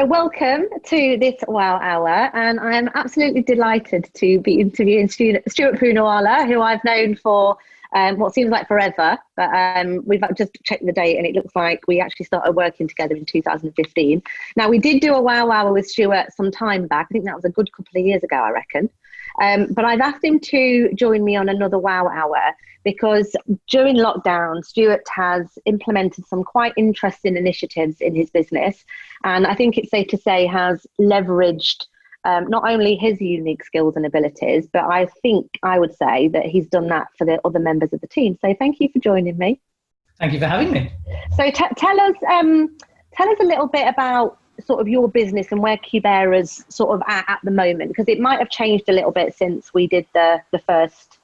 welcome to this Wow Hour, and I am absolutely delighted to be interviewing Stuart Poonawala, who I've known for what seems like forever, but we've just checked the date and it looks like we actually started working together in 2015. Now, we did do a Wow Hour with Stuart some time back. I think that was a good couple of years ago, I reckon. But I've asked him to join me on another Wow Hour because during lockdown, Stuart has implemented some quite interesting initiatives in his business. And I think it's safe to say has leveraged not only his unique skills and abilities, but I think I would say that he's done that for the other members of the team. So thank you for joining me. Thank you for having me. So tell us a little bit about sort of your business and where Kubera's sort of at the moment, because it might have changed a little bit since we did the first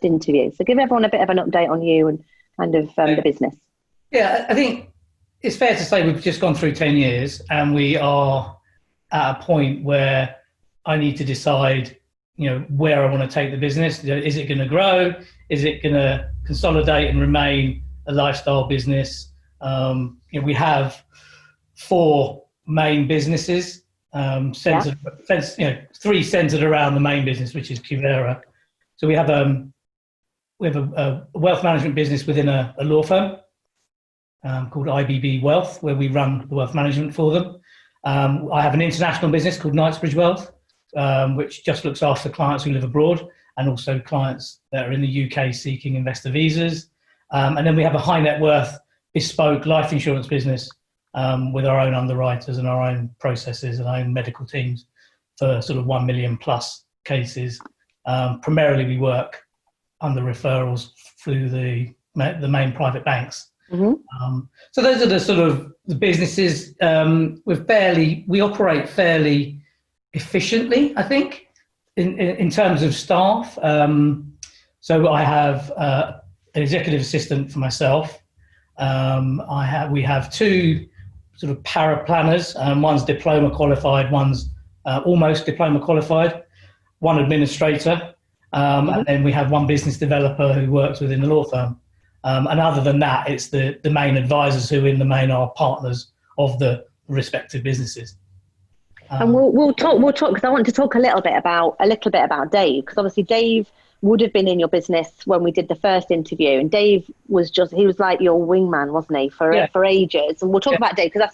interview. So give everyone a bit of an update on you and kind of the business. Yeah, I think it's fair to say we've just gone through 10 years and we are at a point where I need to decide, where I want to take the business. Is it going to grow? Is it going to consolidate and remain a lifestyle business? We have 4 main businesses, three centered around the main business, which is Kubera. So we have a wealth management business within a law firm called IBB Wealth, where we run the wealth management for them. I have an international business called Knightsbridge Wealth, which just looks after clients who live abroad and also clients that are in the UK seeking investor visas. And then we have a high net worth bespoke life insurance business with our own underwriters and our own processes and our own medical teams for sort of 1 million plus cases. Primarily we work under referrals through the main private banks. Mm-hmm. So those are the sort of the businesses. We operate fairly efficiently, I think, in terms of staff. So I have an executive assistant for myself. We have 2 sort of para planners. One's diploma qualified, one's almost diploma qualified. 1 administrator, and then we have 1 business developer who works within the law firm. And other than that, it's the main advisors who in the main are partners of the respective businesses. And we'll talk because I want to talk a little bit about Dave, because obviously Dave would have been in your business when we did the first interview, and Dave was like your wingman, wasn't he, for ages. And we'll talk about Dave, because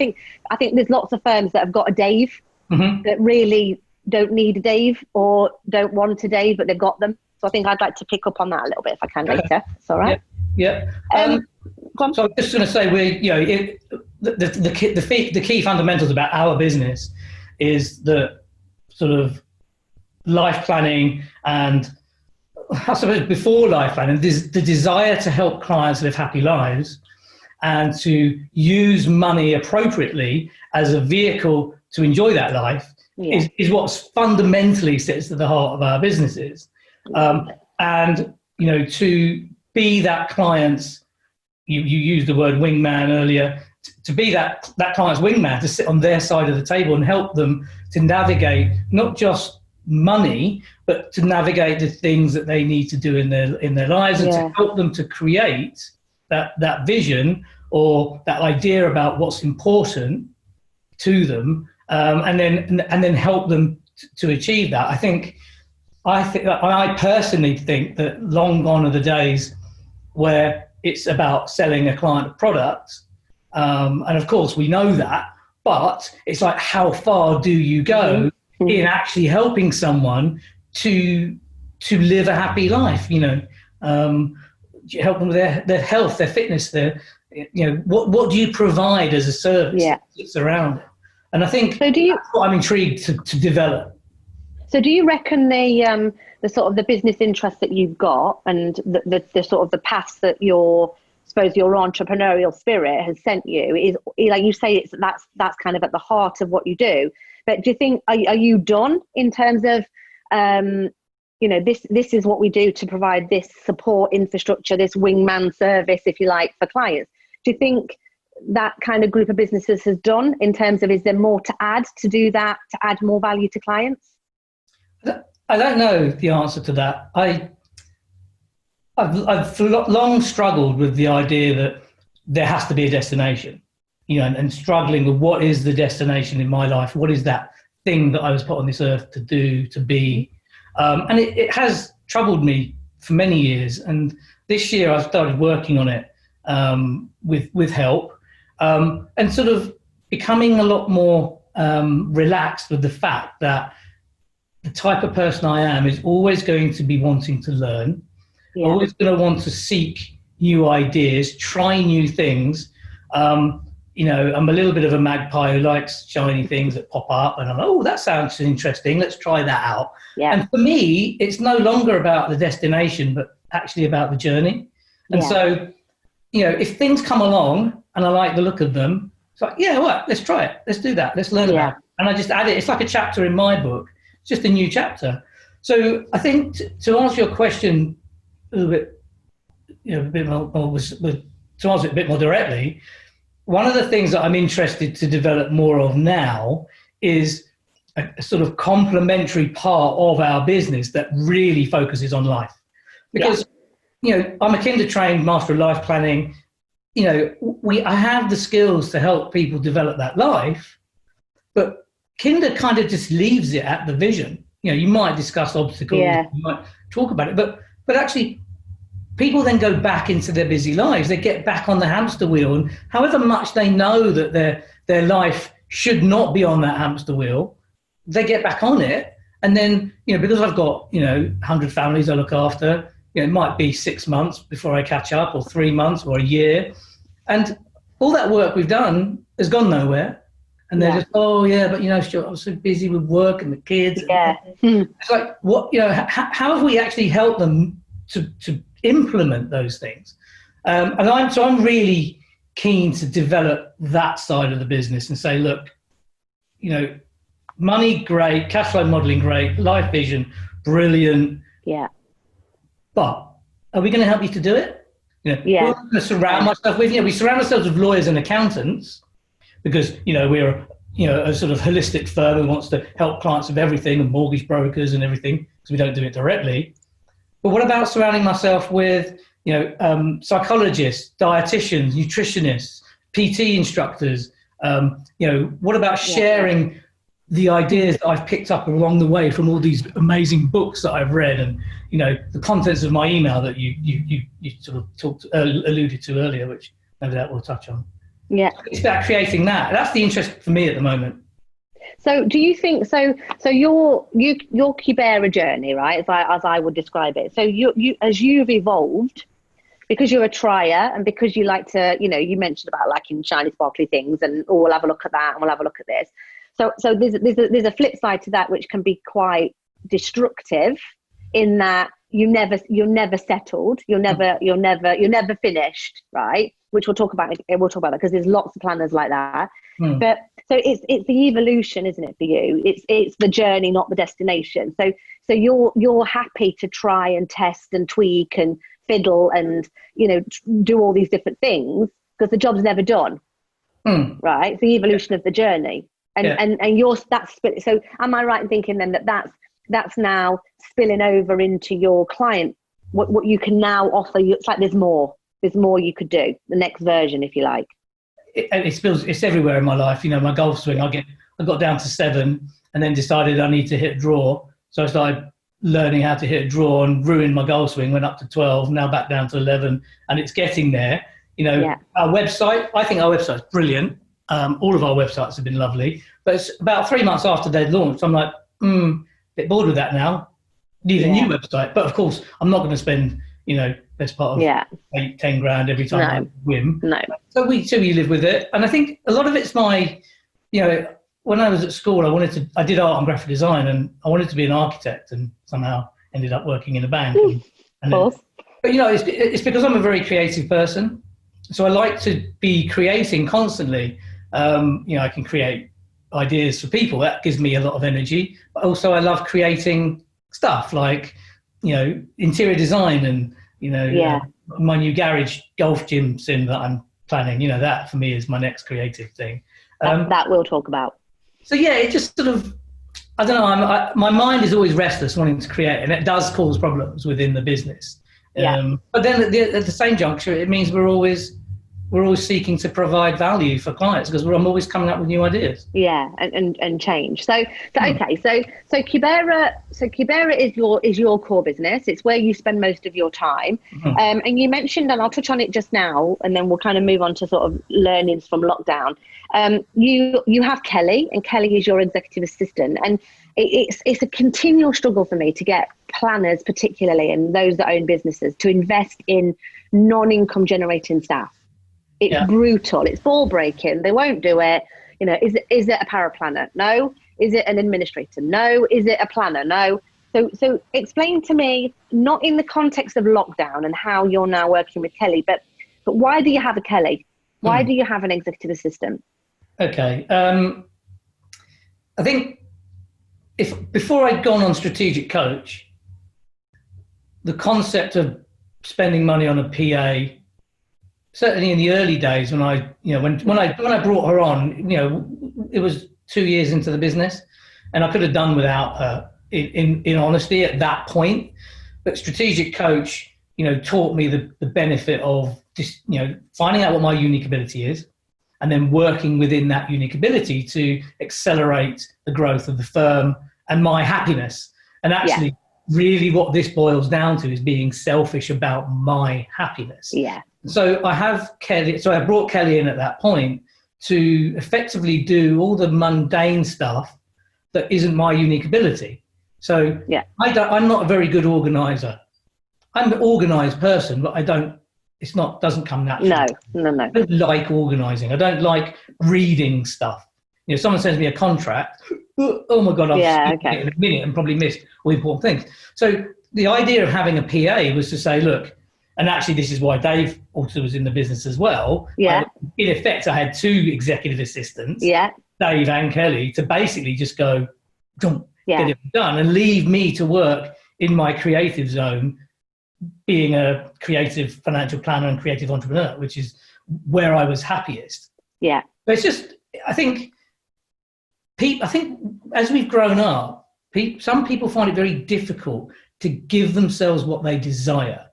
I think there's lots of firms that have got a Dave that really don't need a Dave or don't want a Dave, but they've got them. So I think I'd like to pick up on that a little bit if I can later. It's all right. Yeah. So I'm just going to say the key fundamentals about our business is the sort of life planning, and I suppose before life planning, the desire to help clients live happy lives and to use money appropriately as a vehicle to enjoy that life. Is what fundamentally sits at the heart of our businesses. And, to be that client's, you used the word wingman earlier, to be that client's wingman, to sit on their side of the table and help them to navigate not just money, but to navigate the things that they need to do in their lives, and to help them to create that vision or that idea about what's important to them. And then help them to achieve that. I personally think that long gone are the days where it's about selling a client a product, and of course we know that. But it's like, how far do you go in actually helping someone to live a happy life? Help them with their health, their fitness, what do you provide as a service that's around it? And I think that's what I'm intrigued to develop. So do you reckon the sort of the business interest that you've got and the sort of the paths that your entrepreneurial spirit has sent you is, like you say, that's kind of at the heart of what you do. But do you think, are you done in terms of, this is what we do to provide this support infrastructure, this wingman service, if you like, for clients? Do you think that kind of group of businesses has done in terms of, is there more to add to do that, to add more value to clients? I don't know the answer to that. I've long struggled with the idea that there has to be a destination. and struggling with what is the destination in my life? What is that thing that I was put on this earth to do, to be? And it has troubled me for many years. And this year I started working on it with help, and sort of becoming a lot more relaxed with the fact that the type of person I am is always going to be wanting to learn, always going to want to seek new ideas, try new things. I'm a little bit of a magpie who likes shiny things that pop up, and I'm like, oh, that sounds interesting, let's try that out. And for me, it's no longer about the destination, but actually about the journey. And so, if things come along and I like the look of them, it's like, let's try it, let's do that, let's learn about it. And I just add it. It's like a chapter in my book. It's just a new chapter. So I think to answer your question a little bit, a bit more, to answer it a bit more directly, one of the things that I'm interested to develop more of now is a sort of complementary part of our business that really focuses on life. Because, I'm a Kinder trained master of life planning. I have the skills to help people develop that life, but Kinder kind of just leaves it at the vision. You might discuss obstacles, you might talk about it, but actually people then go back into their busy lives. They get back on the hamster wheel, and however much they know that their life should not be on that hamster wheel, they get back on it. And then, because I've got, 100 families I look after, it might be 6 months before I catch up, or 3 months, or a year. And all that work we've done has gone nowhere. And they're just, but Stuart, I was so busy with work and the kids. It's like, what, how have we actually helped them to implement those things? And I'm really keen to develop that side of the business and say, look, money, great, cash flow modeling, great, life vision, brilliant. But are we going to help you to do it? Who am I going to surround myself with? We surround ourselves with lawyers and accountants because, we're, a sort of holistic firm who wants to help clients with everything, and mortgage brokers and everything, because we don't do it directly. But what about surrounding myself with, psychologists, dietitians, nutritionists, PT instructors? What about sharing the ideas that I've picked up along the way from all these amazing books that I've read, and the contents of my email that you sort of alluded to earlier, which maybe that we'll touch on. It's about creating that. That's the interest for me at the moment. So do you think so your Kubera journey, right, as I would describe it, so you as you've evolved, because you're a trier, and because you like to, you mentioned about liking shiny sparkly things, and we'll have a look at that, and we'll have a look at this. So there's a flip side to that, which can be quite destructive, in that you're never settled, you're never finished, right? Which we'll talk about that, because there's lots of planners like that. But so it's the evolution, isn't it, for you? It's the journey, not the destination. So you're happy to try and test and tweak and fiddle and do all these different things, because the job's never done, right? It's the evolution of the journey. And so am I right in thinking then that that's now spilling over into your client, what you can now offer? It's like there's more you could do, the next version, if you like. It's everywhere in my life. My golf swing, I got down to 7 and then decided I need to hit a draw, so I started learning how to hit a draw and ruined my golf swing, went up to 12, now back down to 11, and it's getting there. Our website, I think our website's brilliant. All of our websites have been lovely, but it's about 3 months after they'd launched, I'm like, a bit bored with that now. Need a new website. But of course, I'm not going to spend, best part of 8-10 grand every time I whim. No. So we live with it. And I think a lot of it's my, when I was at school, I did art and graphic design, and I wanted to be an architect, and somehow ended up working in a bank. But it's because I'm a very creative person. So I like to be creating constantly. I can create ideas for people. That gives me a lot of energy. But also I love creating stuff like, interior design and, my new garage golf gym sim that I'm planning. That for me is my next creative thing. That we'll talk about. So it just sort of, I don't know, my mind is always restless wanting to create, and it does cause problems within the business. But then at the same juncture, it means we're always we're always seeking to provide value for clients because I'm always coming up with new ideas. Yeah, and change. So okay, so Kubera is your core business. It's where you spend most of your time. And you mentioned, and I'll touch on it just now, and then we'll kind of move on to sort of learnings from lockdown. You have Kelly, and Kelly is your executive assistant, and it's a continual struggle for me to get planners, particularly, and those that own businesses, to invest in non-income generating staff. It's brutal. It's ball breaking. They won't do it. You know, is it a paraplanner? No. Is it an administrator? No. Is it a planner? No. So explain to me, not in the context of lockdown and how you're now working with Kelly, but why do you have a Kelly? Why do you have an executive assistant? Okay. I think before I'd gone on Strategic Coach, the concept of spending money on a PA, certainly in the early days when when I brought her on, it was 2 years into the business, and I could have done without her in honesty at that point. But Strategic Coach, taught me the benefit of just, finding out what my unique ability is, and then working within that unique ability to accelerate the growth of the firm and my happiness. And actually, really what this boils down to is being selfish about my happiness. Yeah. So I have Kelly. So I brought Kelly in at that point to effectively do all the mundane stuff that isn't my unique ability. So I'm not a very good organizer. I'm an organized person, but doesn't come naturally. No. I don't like organizing. I don't like reading stuff. Someone sends me a contract. Oh my God, I'll in a minute and probably missed all important things. So the idea of having a PA was to say, look, and actually this is why Dave also was in the business as well. Yeah. In effect, I had two executive assistants, Dave and Kelly, to basically just go, get it done, and leave me to work in my creative zone, being a creative financial planner and creative entrepreneur, which is where I was happiest. Yeah. But it's just, I think as we've grown up, some people find it very difficult to give themselves what they desire.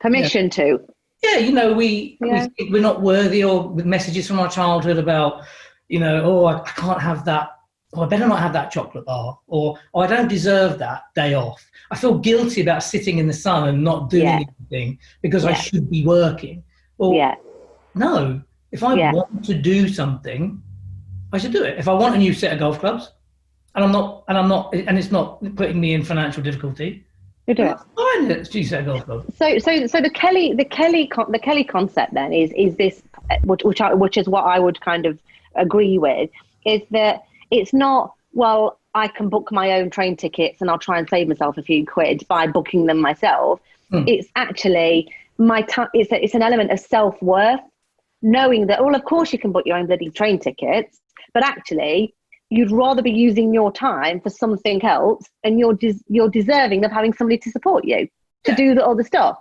Permission to. Yeah, we think we're not worthy, or with messages from our childhood about, I can't have that, or I better not have that chocolate bar, or I don't deserve that day off. I feel guilty about sitting in the sun and not doing anything because I should be working. Well, no, if I want to do something, I should do it. If I want a new set of golf clubs, and and it's not putting me in financial difficulty, you do it. Fine, it's a new set of golf clubs. So the Kelly concept then is this, which is what I would kind of agree with, is that it's not, well, I can book my own train tickets and I'll try and save myself a few quid by booking them myself. It's actually my time. It's an element of self-worth, knowing that, well, of course you can book your own bloody train tickets, but actually you'd rather be using your time for something else, and you're deserving of having somebody to support you to do the other stuff,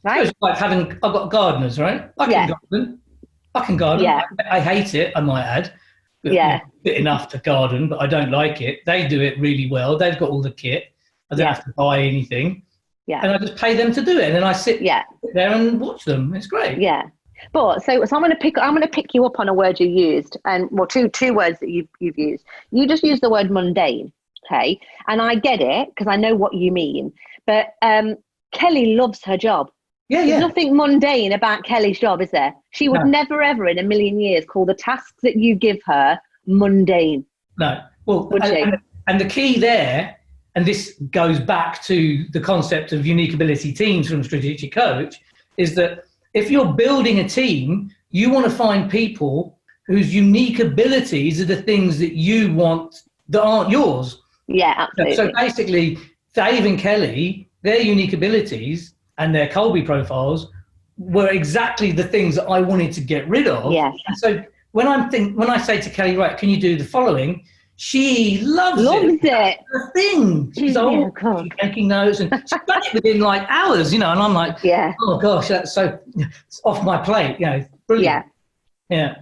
right? It's like I've got gardeners, right? I can garden. Yeah. I hate it, I might add. Bit enough to garden, but I don't like it. They do it really well. They've got all the kit. I don't have to buy anything. Yeah. And I just pay them to do it, and then I sit there and watch them. It's great. Yeah. But so I'm going to pick you up on a word you used, and two words that you've used. You just used the word mundane, okay? And I get it because I know what you mean. But Kelly loves her job. Yeah. There's nothing mundane about Kelly's job, is there? She would never, ever in a million years call the tasks that you give her mundane. No. Well, and the key there, and this goes back to the concept of unique ability teams from Strategic Coach, is that if you're building a team, you want to find people whose unique abilities are the things that you want that aren't yours. Yeah, absolutely. So basically, Dave and Kelly, their unique abilities and their Colby profiles were exactly the things that I wanted to get rid of. Yes. And so when I say to Kelly, right, can you do the following? She loves it. That's the thing. She's she's making notes, and she's done it within like hours, and I'm like, oh gosh, that's so off my plate, brilliant. Yeah.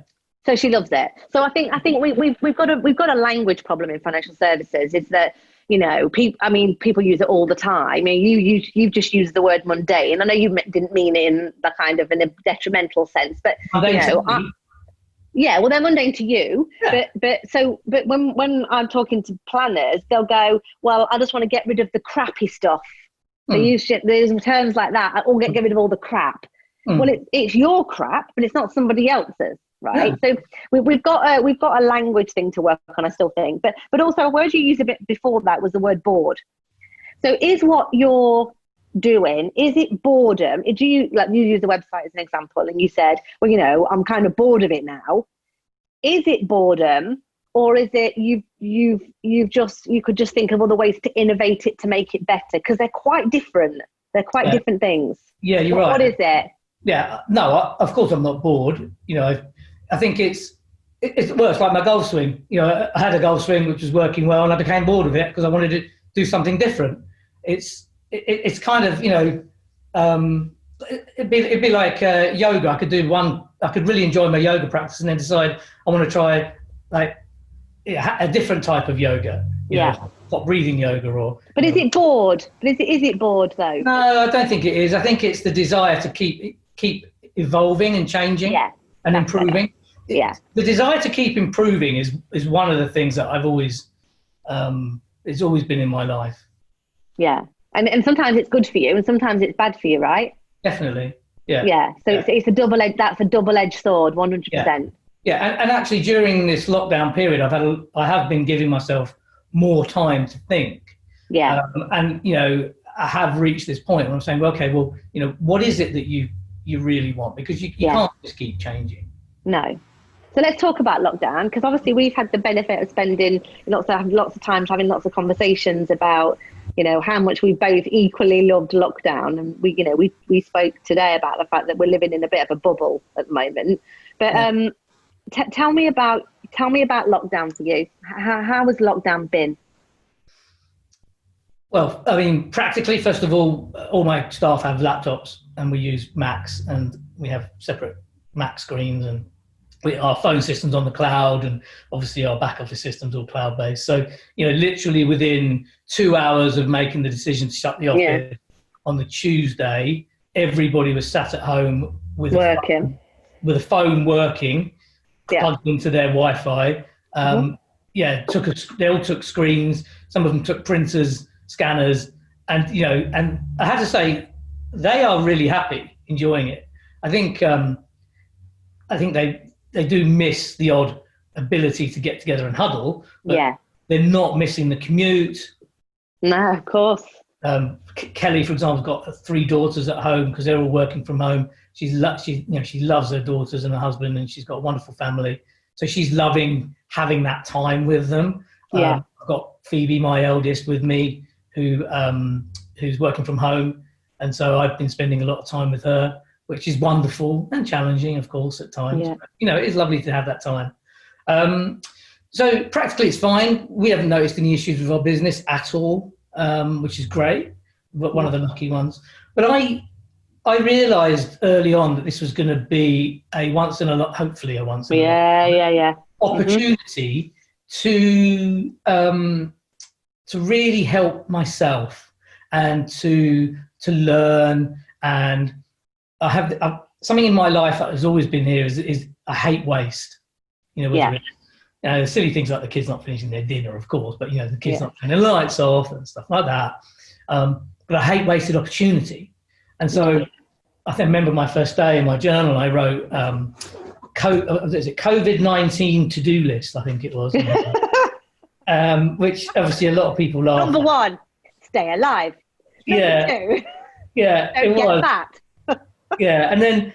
So she loves it. So I think we've got a language problem in financial services. It's that people use it all the time. I mean, you've just used the word mundane. I know you didn't mean it in the kind of in a detrimental sense, but yeah, well, they're mundane to you, yeah. but when I'm talking to planners, they'll go, well, I just want to get rid of the crappy stuff. They use terms like that, or get rid of all the crap. Well, it's your crap, but it's not somebody else's, right? Yeah. So we've got a language thing to work on, I still think, but also a word you used a bit before that was the word bored. So is what you're doing, is it boredom? Do you, like, you use the website as an example, and you said, well, I'm kind of bored of it now. Is it boredom, or is it you could just think of other ways to innovate it to make it better? Because they're quite different. They're quite different things. Yeah, you're right. What is it? Yeah, no, of course I'm not bored. I think it's worse. Like my golf swing. I had a golf swing which was working well, and I became bored of it because I wanted to do something different. It's kind of, it'd be like yoga. I could really enjoy my yoga practice and then decide I want to try like a different type of yoga. Stop breathing yoga But is it bored? Is it bored though? No, I don't think it is. I think it's the desire to keep evolving and changing and improving. Yeah. The desire to keep improving is one of the things that I've always it's always been in my life. Yeah. And sometimes it's good for you and sometimes it's bad for you, right? Definitely. Yeah. Yeah. So it's a double-edged sword, 100%. Yeah. And actually during this lockdown period, I have been giving myself more time to think. Yeah. I have reached this point where I'm saying, well, okay, well, what is it that you really want? Because you can't just keep changing. No. So let's talk about lockdown, because obviously we've had the benefit of spending lots of time having lots of conversations about, how much we both equally loved lockdown. And we spoke today about the fact that we're living in a bit of a bubble at the moment. But tell me about lockdown for you. How has lockdown been? Well, I mean, practically, first of all my staff have laptops and we use Macs, and we have separate Mac screens, and our phone system's on the cloud, and obviously our back office system's all cloud-based. So, literally within 2 hours of making the decision to shut the office on the Tuesday, everybody was sat at home with a phone working, plugged into their Wi-Fi. They all took screens. Some of them took printers, scanners, and I have to say they are really happy, enjoying it. I think they do miss the odd ability to get together and huddle, but they're not missing the commute. No, of course. Kelly, for example, has got 3 daughters at home because they're all working from home. She loves her daughters and her husband, and she's got a wonderful family. So she's loving having that time with them. I've got Phoebe, my eldest, with me, who's working from home, and so I've been spending a lot of time with her, which is wonderful and challenging, of course, at times. Yeah. It is lovely to have that time. So practically it's fine. We haven't noticed any issues with our business at all, which is great, but one of the lucky ones. But I realised early on that this was going to be hopefully a once in a opportunity to really help myself and to learn. And I have something in my life that has always been here is I hate waste. Silly things like the kids not finishing their dinner, of course, but the kids not turning the lights off and stuff like that. But I hate wasted opportunity. And so I remember my first day in my journal, I wrote COVID-19 to-do list, I think it was. Which obviously a lot of people laugh. Number 1, stay alive. Number 2, don't get fat. And then,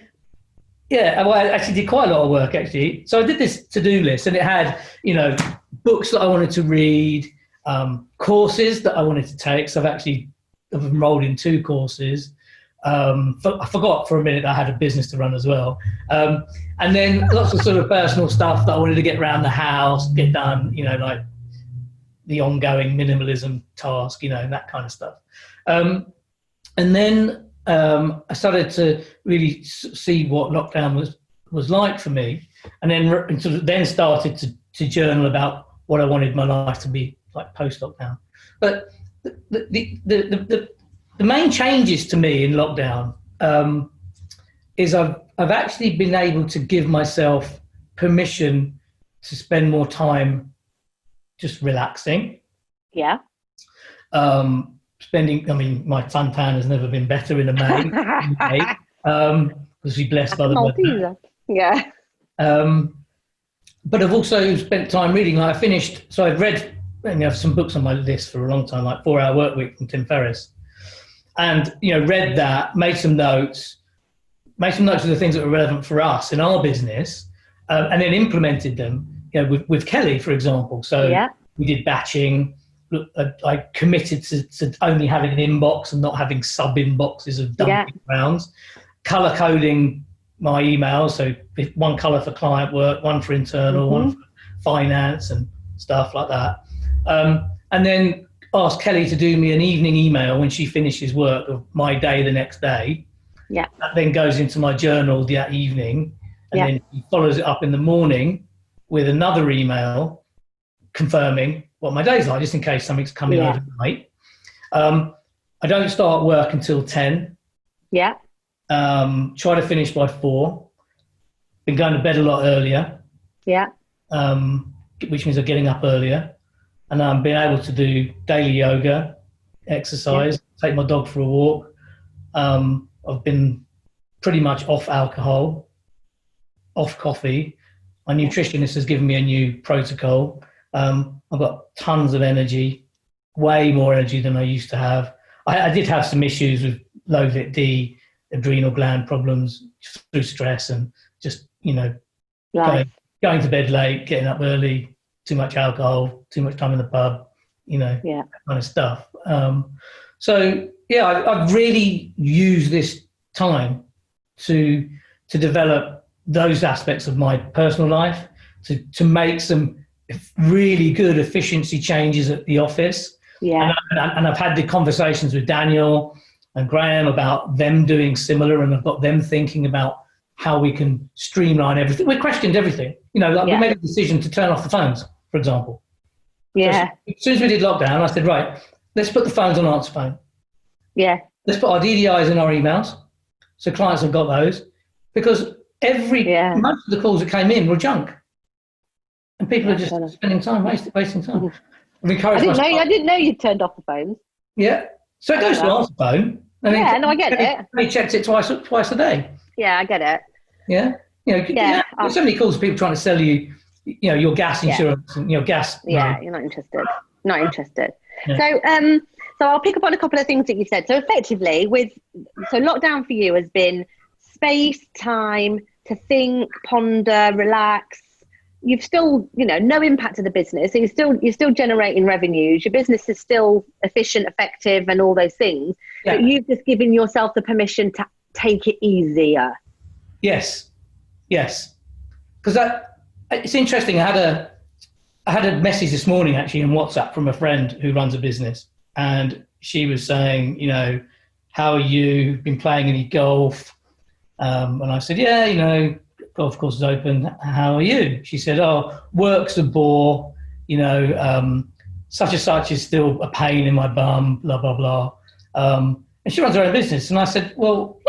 well, I actually did quite a lot of work, actually. So I did this to-do list, and it had, books that I wanted to read, courses that I wanted to take. So I've enrolled in 2 courses. I forgot for a minute I had a business to run as well. And then lots of sort of personal stuff that I wanted to get around the house, get done, like the ongoing minimalism task, and that kind of stuff. And then I started to really see what lockdown was like for me, and then started to journal about what I wanted my life to be like post-lockdown. But the main changes to me in lockdown is I've actually been able to give myself permission to spend more time just relaxing. Yeah. I mean, my suntan has never been better in a May. Because we're blessed by the weather. Yeah. But I've also spent time reading. Like so I've read, and I have some books on my list for a long time, like 4 Hour Workweek from Tim Ferriss. And, read that, made some notes of the things that were relevant for us in our business, and then implemented them, with Kelly, for example. So we did batching. I committed to only having an inbox and not having sub-inboxes of dumping rounds. Color coding my emails, so one color for client work, one for internal, one for finance and stuff like that. And then ask Kelly to do me an evening email when she finishes work of my day the next day. Yeah. That then goes into my journal that evening, and then he follows it up in the morning with another email confirming what my day's like, just in case something's coming overnight. I don't start work until 10. Yeah. Try to finish by 4. Been going to bed a lot earlier. Yeah. Which means I'm getting up earlier. And I'm being able to do daily yoga, exercise, take my dog for a walk. I've been pretty much off alcohol, off coffee. My nutritionist has given me a new protocol. I've got tons of energy, way more energy than I used to have. I did have some issues with low VIT-D, adrenal gland problems through stress and just, going to bed late, getting up early, too much alcohol, too much time in the pub, that kind of stuff. I've really used this time to develop those aspects of my personal life, to make some really good efficiency changes at the office. Yeah. And I've had the conversations with Daniel and Graham about them doing similar, and I've got them thinking about how we can streamline everything. We questioned everything. We made a decision to turn off the phones, for example. Yeah. So as soon as we did lockdown, I said, right, let's put the phones on answer phone. Yeah. Let's put our DDIs in our emails, so clients have got those, because most of the calls that came in were junk, and people are just spending time wasting time. I didn't know you turned off the phones. Yeah. So it goes to answer phone. I get it. He checks it twice a day. Yeah, I get it. Yeah. There's so many calls of people trying to sell you, your gas insurance and your gas. Yeah, you're not interested. Not interested. Yeah. So I'll pick up on a couple of things that you said. So effectively, lockdown for you has been space, time to think, ponder, relax. You've still, no impact to the business. So you're still generating revenues. Your business is still efficient, effective, and all those things. Yeah. But you've just given yourself the permission to take it easier. Yes. Because it's interesting. I had a message this morning actually on WhatsApp from a friend who runs a business, and she was saying, how are you? Been playing any golf? And I said, golf course is open. How are you? She said, work's a bore. Such and such is still a pain in my bum. Blah blah blah. And she runs her own business. And I said, well,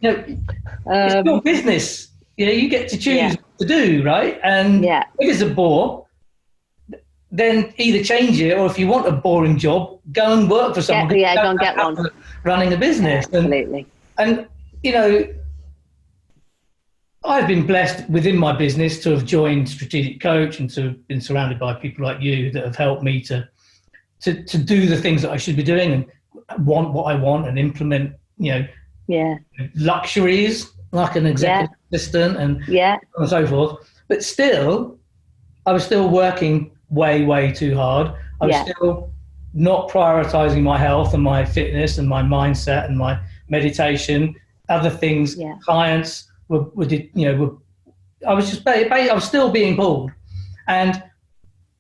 it's your business. You get to choose what to do, right? And if it's a bore, then either change it, or if you want a boring job, go and work for someone. Go and get one. Running a business. Yeah, absolutely. And I've been blessed within my business to have joined Strategic Coach and to have been surrounded by people like you that have helped me to do the things that I should be doing and want what I want and implement, luxuries like an executive assistant and so forth. But still, I was still working way, way too hard. I was still not prioritizing my health and my fitness and my mindset and my meditation, other things, clients. I was still being pulled, and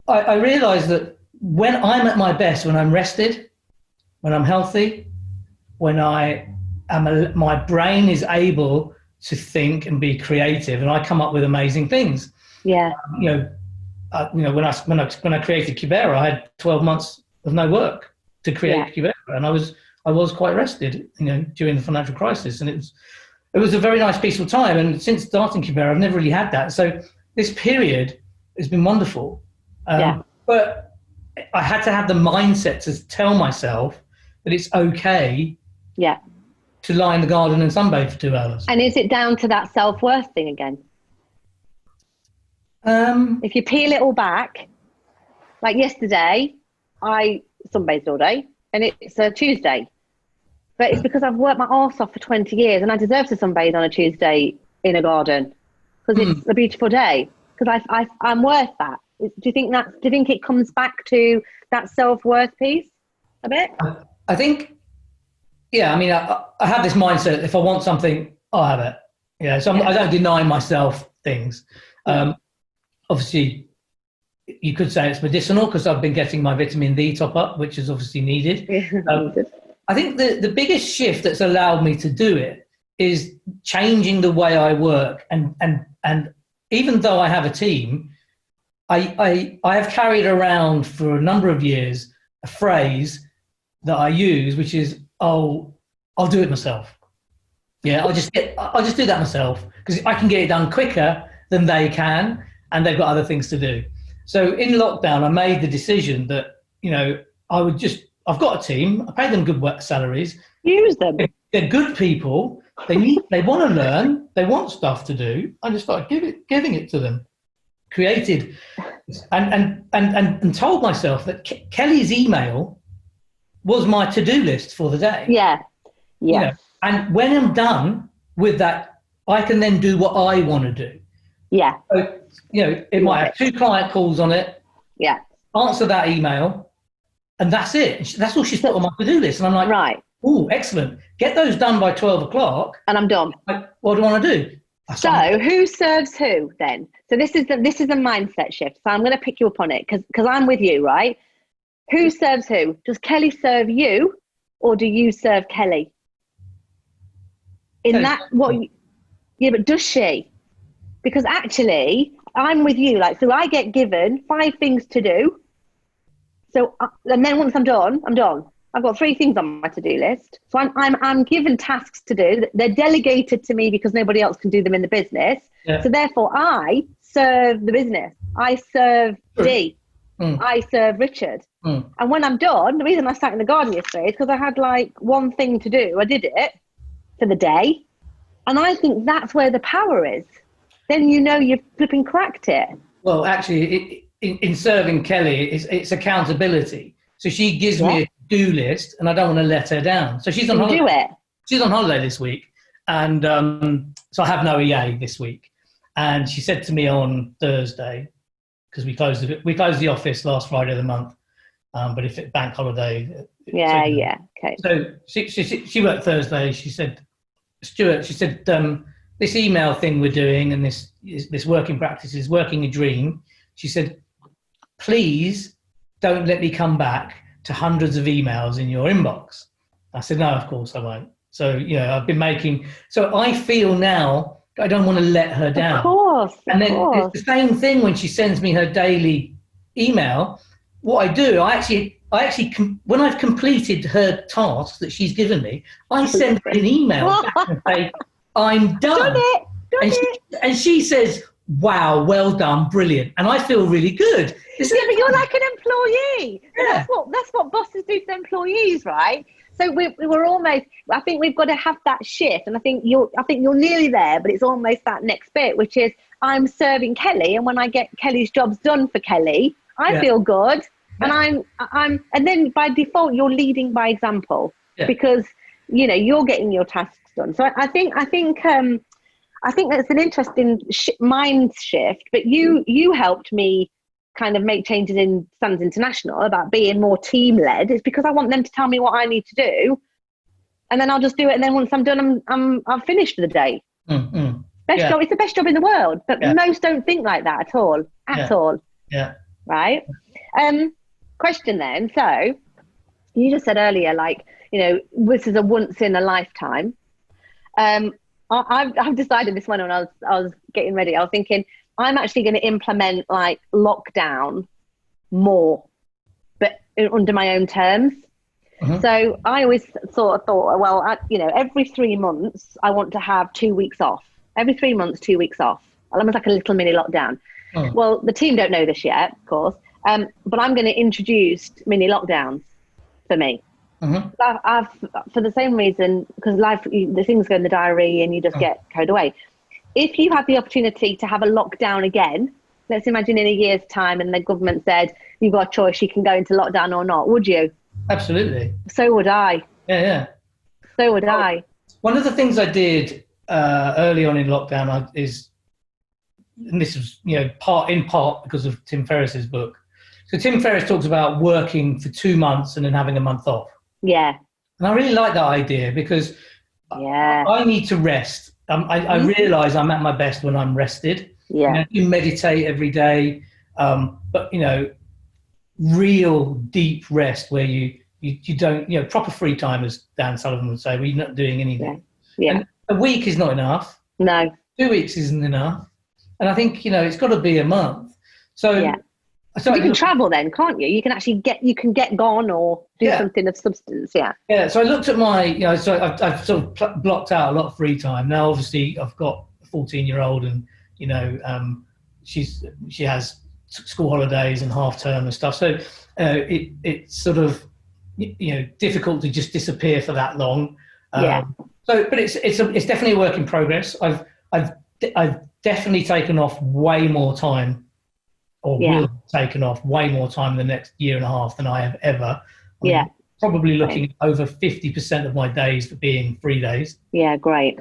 I realized that when I'm at my best, when I'm rested, when I'm healthy, when my brain is able to think and be creative, and I come up with amazing things. Yeah. When I created Kubera, I had 12 months of no work to create Kubera, and I was quite rested, during the financial crisis, and it was a very nice peaceful time. And since starting Kubera, I've never really had that. So this period has been wonderful. But I had to have the mindset to tell myself that it's okay to lie in the garden and sunbathe for 2 hours. And is it down to that self-worth thing again? If you peel it all back, like yesterday, I sunbathed all day, and it's a Tuesday. But it's because I've worked my arse off for 20 years, and I deserve to sunbathe on a Tuesday in a garden because it's a beautiful day. Because I'm worth that. Do you think it comes back to that self-worth piece a bit? I think, I have this mindset: if I want something, I'll have it. So I don't deny myself things. Obviously, you could say it's medicinal because I've been getting my vitamin D top up, which is obviously needed. I think the biggest shift that's allowed me to do it is changing the way I work. And even though I have a team, I have carried around for a number of years a phrase that I use, which is, I'll do it myself. I'll just do that myself because I can get it done quicker than they can, and they've got other things to do. So in lockdown, I made the decision that, I've got a team, I pay them good work salaries. Use them. They're good people. They want to learn. They want stuff to do. I just started giving it to them. Created and told myself that Kelly's email was my to-do list for the day. And when I'm done with that, I can then do what I want to do. So, it might have 2 client calls on it. Answer that email, and that's it. That's all she's put on my to-do list. And I'm like, right. Oh, excellent. Get those done by 12 o'clock. And I'm done. What do I want to do? So who serves who then? So this is a mindset shift. So I'm going to pick you up on it because I'm with you, right? Who serves who? Does Kelly serve you, or do you serve Kelly? But does she? Because actually, I'm with you. So I get given 5 things to do. So, and then once I'm done, I'm done. I've got 3 things on my to-do list. So I'm given tasks to do. They're delegated to me because nobody else can do them in the business. So therefore, I serve the business. I serve Dee. I serve Richard. And when I'm done, the reason I sat in the garden yesterday is because I had 1 thing to do. I did it for the day. And I think that's where the power is. Then you've flipping cracked it. Well, actually, in serving Kelly, it's accountability. So she gives me a to-do list, and I don't want to let her down. So she's on holiday. Do it. She's on holiday this week, and so I have no EA this week. And she said to me on Thursday, because we closed the office last Friday of the month, but if it's bank holiday, okay. So she worked Thursday. She said, Stuart, this email thing we're doing and this working practice is working a dream. She said, please don't let me come back to hundreds of emails in your inbox. I said, no, of course I won't. So, I've been so I feel now I don't want to let her down. Of course. It's the same thing when she sends me her daily email. What I do, I actually, when I've completed her tasks that she's given me, I send her an email back and say, I'm done. Done it. And she says, wow, well done, brilliant. And I feel really good. But you're like an employee. Yeah. That's what bosses do to employees, right? So we were almost, I think we've got to have that shift. And I think you're nearly there, but it's almost that next bit, which is I'm serving Kelly. And when I get Kelly's jobs done for Kelly, I feel good. Yeah. And and then by default, you're leading by example because, you're getting your tasks done. So I think that's an interesting mind shift, but you helped me kind of make changes in Standards International about being more team led. It's because I want them to tell me what I need to do, and then I'll just do it. And then once I'm done, I'm finished for the day. Best job. It's the best job in the world, but most don't think like that at all. All. Yeah. Right. Question then. So you just said earlier, this is a once in a lifetime. I've decided this one when I was getting ready. I was thinking I'm actually going to implement lockdown more. but under my own terms. So I always sort of thought, well, every 3 months I want to have 2 weeks off. Every 3 months, 2 weeks off. Almost like a little mini lockdown. Well, the team don't know this yet, of course, but I'm going to introduce mini lockdowns for me. I've for the same reason, because the things go in the diary and you just get carried away. If you have the opportunity to have a lockdown again, let's imagine in a year's time and the government said, you've got a choice, you can go into lockdown or not, would you? Absolutely. So would I. Yeah. So would I. One of the things I did early on in lockdown is, and this was, in part because of Tim Ferriss's book. So Tim Ferriss talks about working for 2 months and then having a month off. Yeah. And I really like that idea because I need to rest. I realise I'm at my best when I'm rested. Yeah. You meditate every day, but real deep rest where you don't, proper free time, as Dan Sullivan would say, where you're not doing anything. Yeah. And a week is not enough. No. 2 weeks isn't enough. And I think, it's got to be a month. So, so you can travel then, can't you? You can actually get gone or do something of substance. Yeah. Yeah. So I looked at my, so I've sort of blocked out a lot of free time. Now, obviously, I've got a 14-year-old and, she has school holidays and half term and stuff. So it's sort of, difficult to just disappear for that long. But it's definitely a work in progress. I've definitely taken off way more time, or will have taken off way more time in the next year and a half than I have ever. I mean, probably looking at over 50% of my days for being free days. Yeah, great.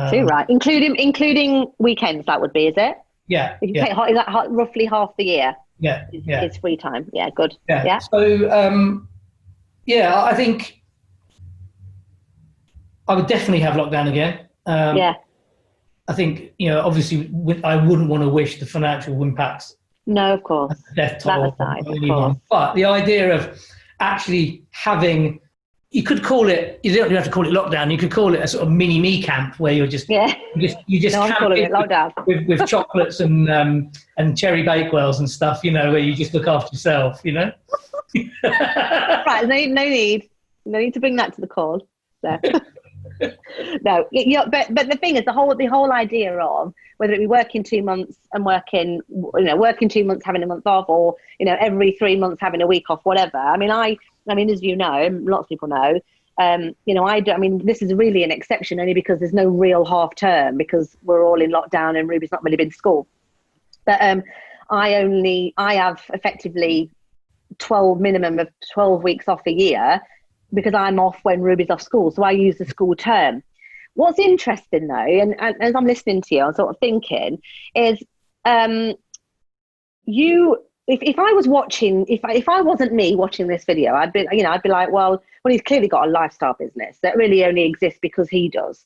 Too right, including weekends. That would be, is it? Yeah. If you take, is that roughly half the year? Yeah. It's free time. Yeah, good. Yeah. So I think I would definitely have lockdown again. I think, obviously I wouldn't want to wish the financial impacts. No, of course. Death toll on anyone. But the idea of actually having, you could call it, you don't have to call it lockdown, you could call it a sort of mini me camp where you're just, you just I'm calling it lockdown. with chocolates and cherry bakewells and stuff, where you just look after yourself, Right, no need to bring that to the call. So. No, but the thing is, the whole idea of whether it be working 2 months and working 2 months having a month off, or every 3 months having a week off, whatever. I mean, as you know, lots of people know. This is really an exception only because there's no real half term because we're all in lockdown and Ruby's not really been to school. But I have effectively minimum of 12 weeks off a year, because I'm off when Ruby's off school. So I use the school term. What's interesting though, and as I'm listening to you, I'm sort of thinking is, if I was watching, if I wasn't me watching this video, I'd be like, well, he's clearly got a lifestyle business that really only exists because he does.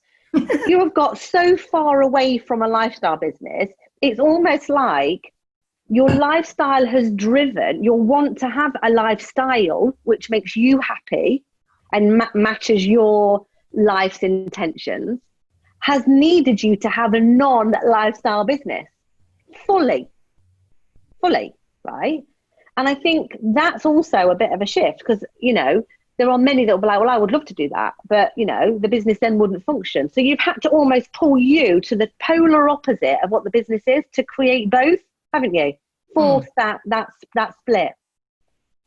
You have got so far away from a lifestyle business. It's almost like your lifestyle has driven your want to have a lifestyle which makes you happy and matches your life's intentions, has needed you to have a non-lifestyle business fully, right? And I think that's also a bit of a shift because, there are many that will be like, well, I would love to do that, but, the business then wouldn't function. So you've had to almost pull you to the polar opposite of what the business is to create both, haven't you? Force that split.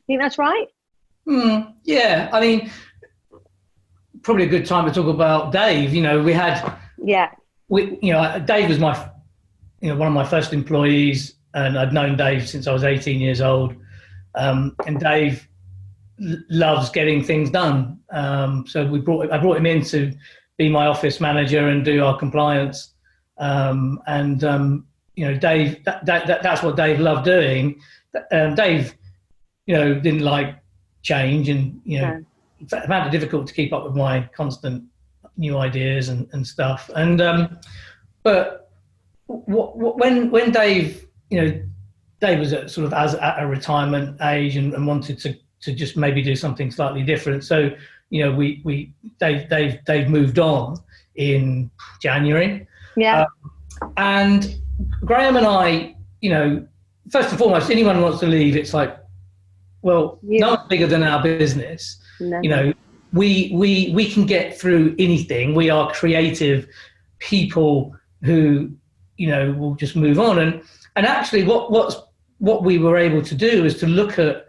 Think that's right? Yeah, I mean, probably a good time to talk about Dave. Dave was my, one of my first employees, and I'd known Dave since I was 18 years old. And Dave loves getting things done. So I brought him in to be my office manager and do our compliance. Dave, that's what Dave loved doing. Dave, didn't like change and, found it difficult to keep up with my constant new ideas and stuff. And, but when Dave, Dave was at a retirement age and wanted to just maybe do something slightly different. So, Dave moved on in January. Yeah. And Graham and I, first and foremost, anyone who wants to leave, it's like, well, no one's bigger than our business. No. You know, we can get through anything. We are creative people who, you know, will just move on. And actually what we were able to do is to look at,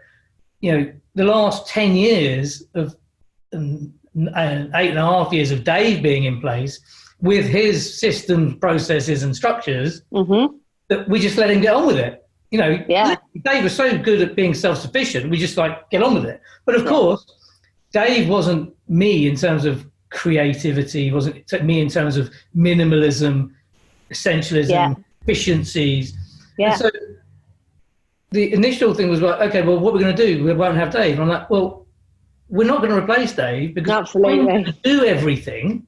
you know, the last 10 years of 8.5 years of Dave being in place with his systems, processes and structures, that we just let him get on with it. You know, Dave was so good at being self-sufficient, we just like get on with it. But of course, Dave wasn't me in terms of creativity, wasn't me in terms of minimalism, essentialism, efficiencies. Yeah. And so the initial thing was like, okay, well, what we're going to do? We won't have Dave. And I'm like, well, we're not going to replace Dave because we're going to do everything,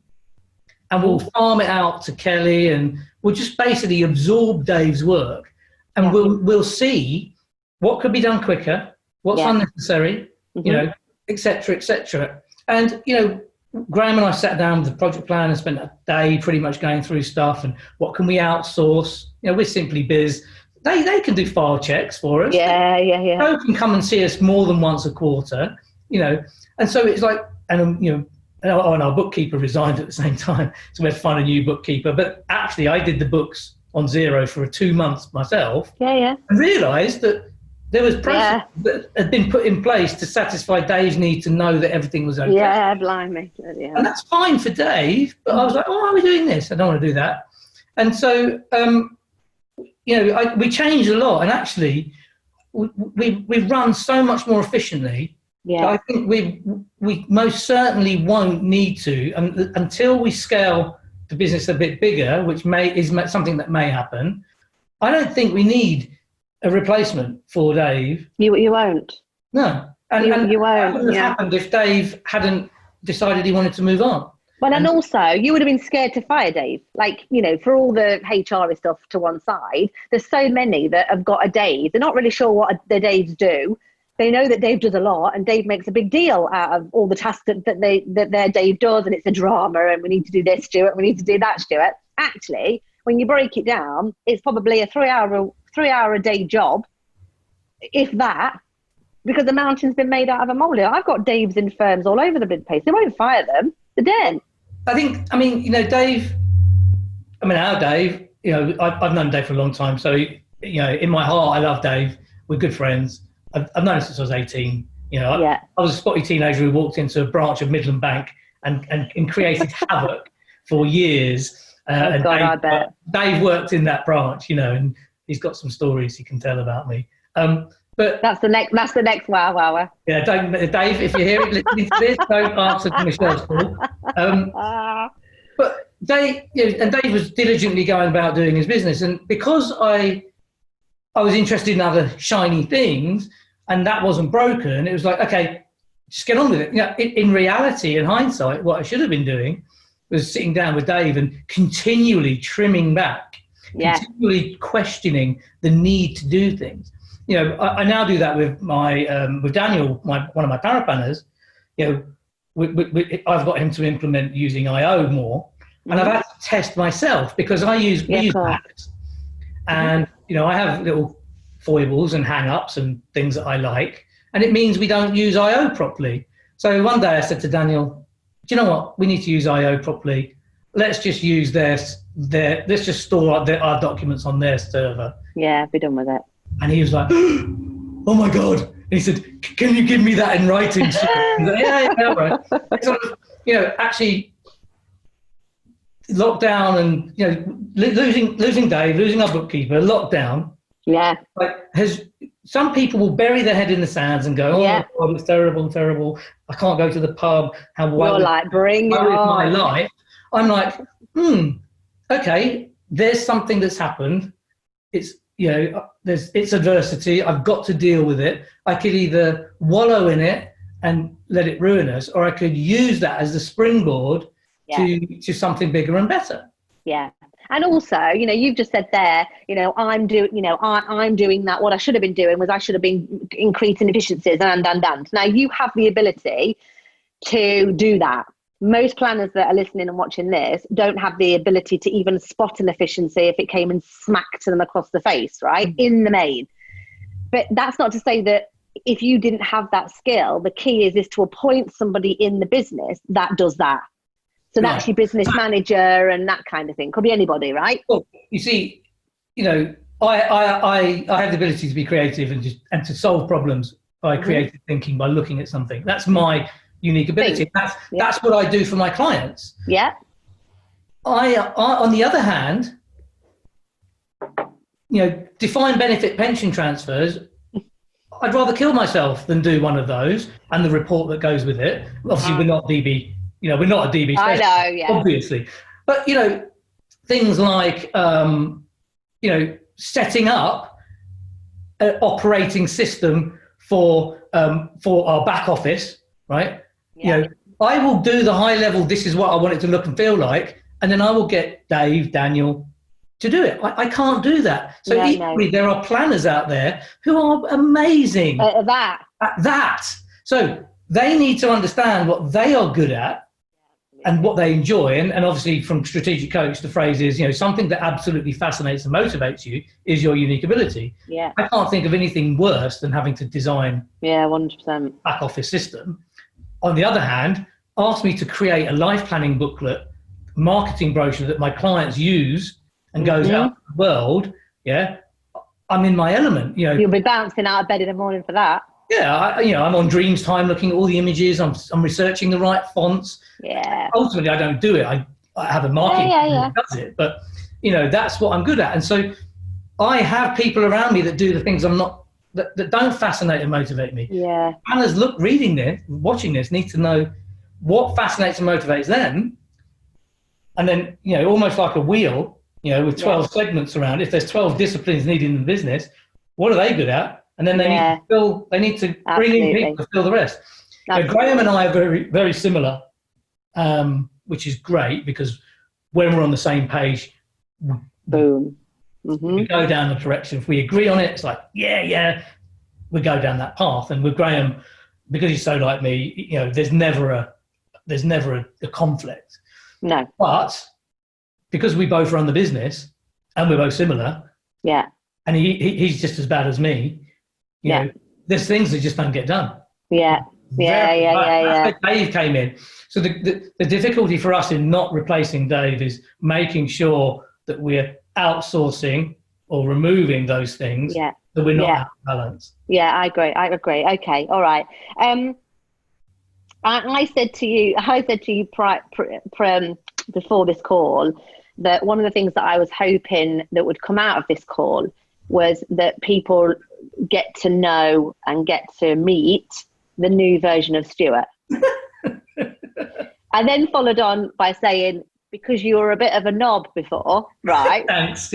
and we'll farm it out to Kelly, and we'll just basically absorb Dave's work, and we'll see what could be done quicker, what's unnecessary, you know, et cetera, et cetera. And, you know, Graham and I sat down with the project plan and spent a day pretty much going through stuff and what can we outsource? You know, we're Simply Biz. They can do file checks for us. They can come and see us more than once a quarter, you know. And so it's like, and, you know, and our bookkeeper resigned at the same time, so we had to find a new bookkeeper. But actually, I did the books on Xero for 2 months myself. And realised that there was process that had been put in place to satisfy Dave's need to know that everything was okay. Blimey. And that's fine for Dave, but I was like, oh, why are we doing this? I don't want to do that. And so, you know, we changed a lot, and actually, we've run so much more efficiently. I think we most certainly won't need to until we scale the business a bit bigger, which is something that may happen. I don't think we need a replacement for Dave. You won't. No, and you won't. That wouldn't have happened if Dave hadn't decided he wanted to move on. Well, and also, you would have been scared to fire Dave. Like, you know, for all the HR stuff to one side, there's so many that have got a Dave. They're not really sure what the Daves do. They know that Dave does a lot, and Dave makes a big deal out of all the tasks that their Dave does, and it's a drama, and we need to do this, Stuart, we need to do that, Stuart. Actually, when you break it down, it's probably a 3 hour a day job, if that, because the mountain's been made out of a molehill. I've got Daves in firms all over the place. They won't fire them. They're dead. I mean, you know, Dave, our Dave, you know, I've known Dave for a long time. So, you know, in my heart, I love Dave. We're good friends. I've known him since I was 18. You know, I was a spotty teenager who walked into a branch of Midland Bank and created havoc for years. I bet. Dave worked in that branch, you know, and he's got some stories he can tell about me. But that's the next wow. Yeah, Dave, if you're here listening to this, don't answer Michelle's call. But Dave, you know, and Dave was diligently going about doing his business, and because I was interested in other shiny things, and that wasn't broken, it was like, okay, just get on with it. You know, in reality, in hindsight, what I should have been doing was sitting down with Dave and continually trimming back, continually questioning the need to do things. You know, I now do that with with Daniel, one of my paraplanners. You know, I've got him to implement using IO more, and I've had to test myself because we use Macs, and you know, I have little foibles and hang-ups and things that I like, and it means we don't use IO properly. So one day I said to Daniel, do you know what? We need to use IO properly. Let's just use let's just store our documents on their server. Yeah, be done with it. And he was like, oh my God. And he said, can you give me that in writing? Like, yeah, right. Sort of, you know, actually lockdown and, you know, losing Dave, losing our bookkeeper, lockdown. Yeah. Like, some people will bury their head in the sands and go, God, it's terrible. I can't go to the pub. You're like, bring it on. My life. I'm like, okay, there's something that's happened. It's, you know, it's adversity. I've got to deal with it. I could either wallow in it and let it ruin us, or I could use that as the springboard to something bigger and better. Yeah. And also, you know, you've just said there, you know, I'm doing that. What I should have been doing was I should have been increasing efficiencies and. Now you have the ability to do that. Most planners that are listening and watching this don't have the ability to even spot an efficiency if it came and smacked them across the face, right? In the main. But that's not to say that if you didn't have that skill, the key is to appoint somebody in the business that does that. So that's your business manager and that kind of thing. Could be anybody, right? Well, you see, I have the ability to be creative and to solve problems by creative thinking, by looking at something. That's my unique ability. That's what I do for my clients. Yeah. I on the other hand, defined benefit pension transfers, I'd rather kill myself than do one of those and the report that goes with it. Obviously, we're not DB, we're not a DB specialist, I know, yeah. obviously. But, things like, setting up an operating system for our back office, right? Yeah. I will do the high level, this is what I want it to look and feel like, and then I will get Dave, Daniel, to do it. I can't do that. So equally, there are planners out there who are amazing at that. So they need to understand what they are good at and what they enjoy. And obviously from Strategic Coach, the phrase is, something that absolutely fascinates and motivates you is your unique ability. Yeah. I can't think of anything worse than having to design 100% back office system. On the other hand, ask me to create a life planning booklet, marketing brochure that my clients use and goes out to the world, I'm in my element. You'll be bouncing out of bed in the morning for that. Yeah, I'm on Dreams Time looking at all the images. I'm researching the right fonts. Yeah. Ultimately, I don't do it. I have a marketing team that does it. But, that's what I'm good at. And so I have people around me that do the things that don't fascinate and motivate me. Yeah. Planners reading this, watching this, need to know what fascinates and motivates them. And then, almost like a wheel, with 12 segments around, if there's 12 disciplines needed in the business, what are they good at? And then they need to bring in people to fill the rest. Graham and I are very, very similar, which is great because when we're on the same page, boom, we go down the direction. If we agree on it, it's like, we go down that path. And with Graham, because he's so like me, there's never a conflict. No. But because we both run the business and we're both similar, and he's just as bad as me, there's things that just don't get done. Yeah. Dave came in. So the difficulty for us in not replacing Dave is making sure that we're outsourcing or removing those things that we're not out of balance. Yeah, I agree. Okay, all right. I said to you before this call that one of the things that I was hoping that would come out of this call was that people get to know and get to meet the new version of Stuart. I then followed on by saying, because you were a bit of a knob before, right? Thanks,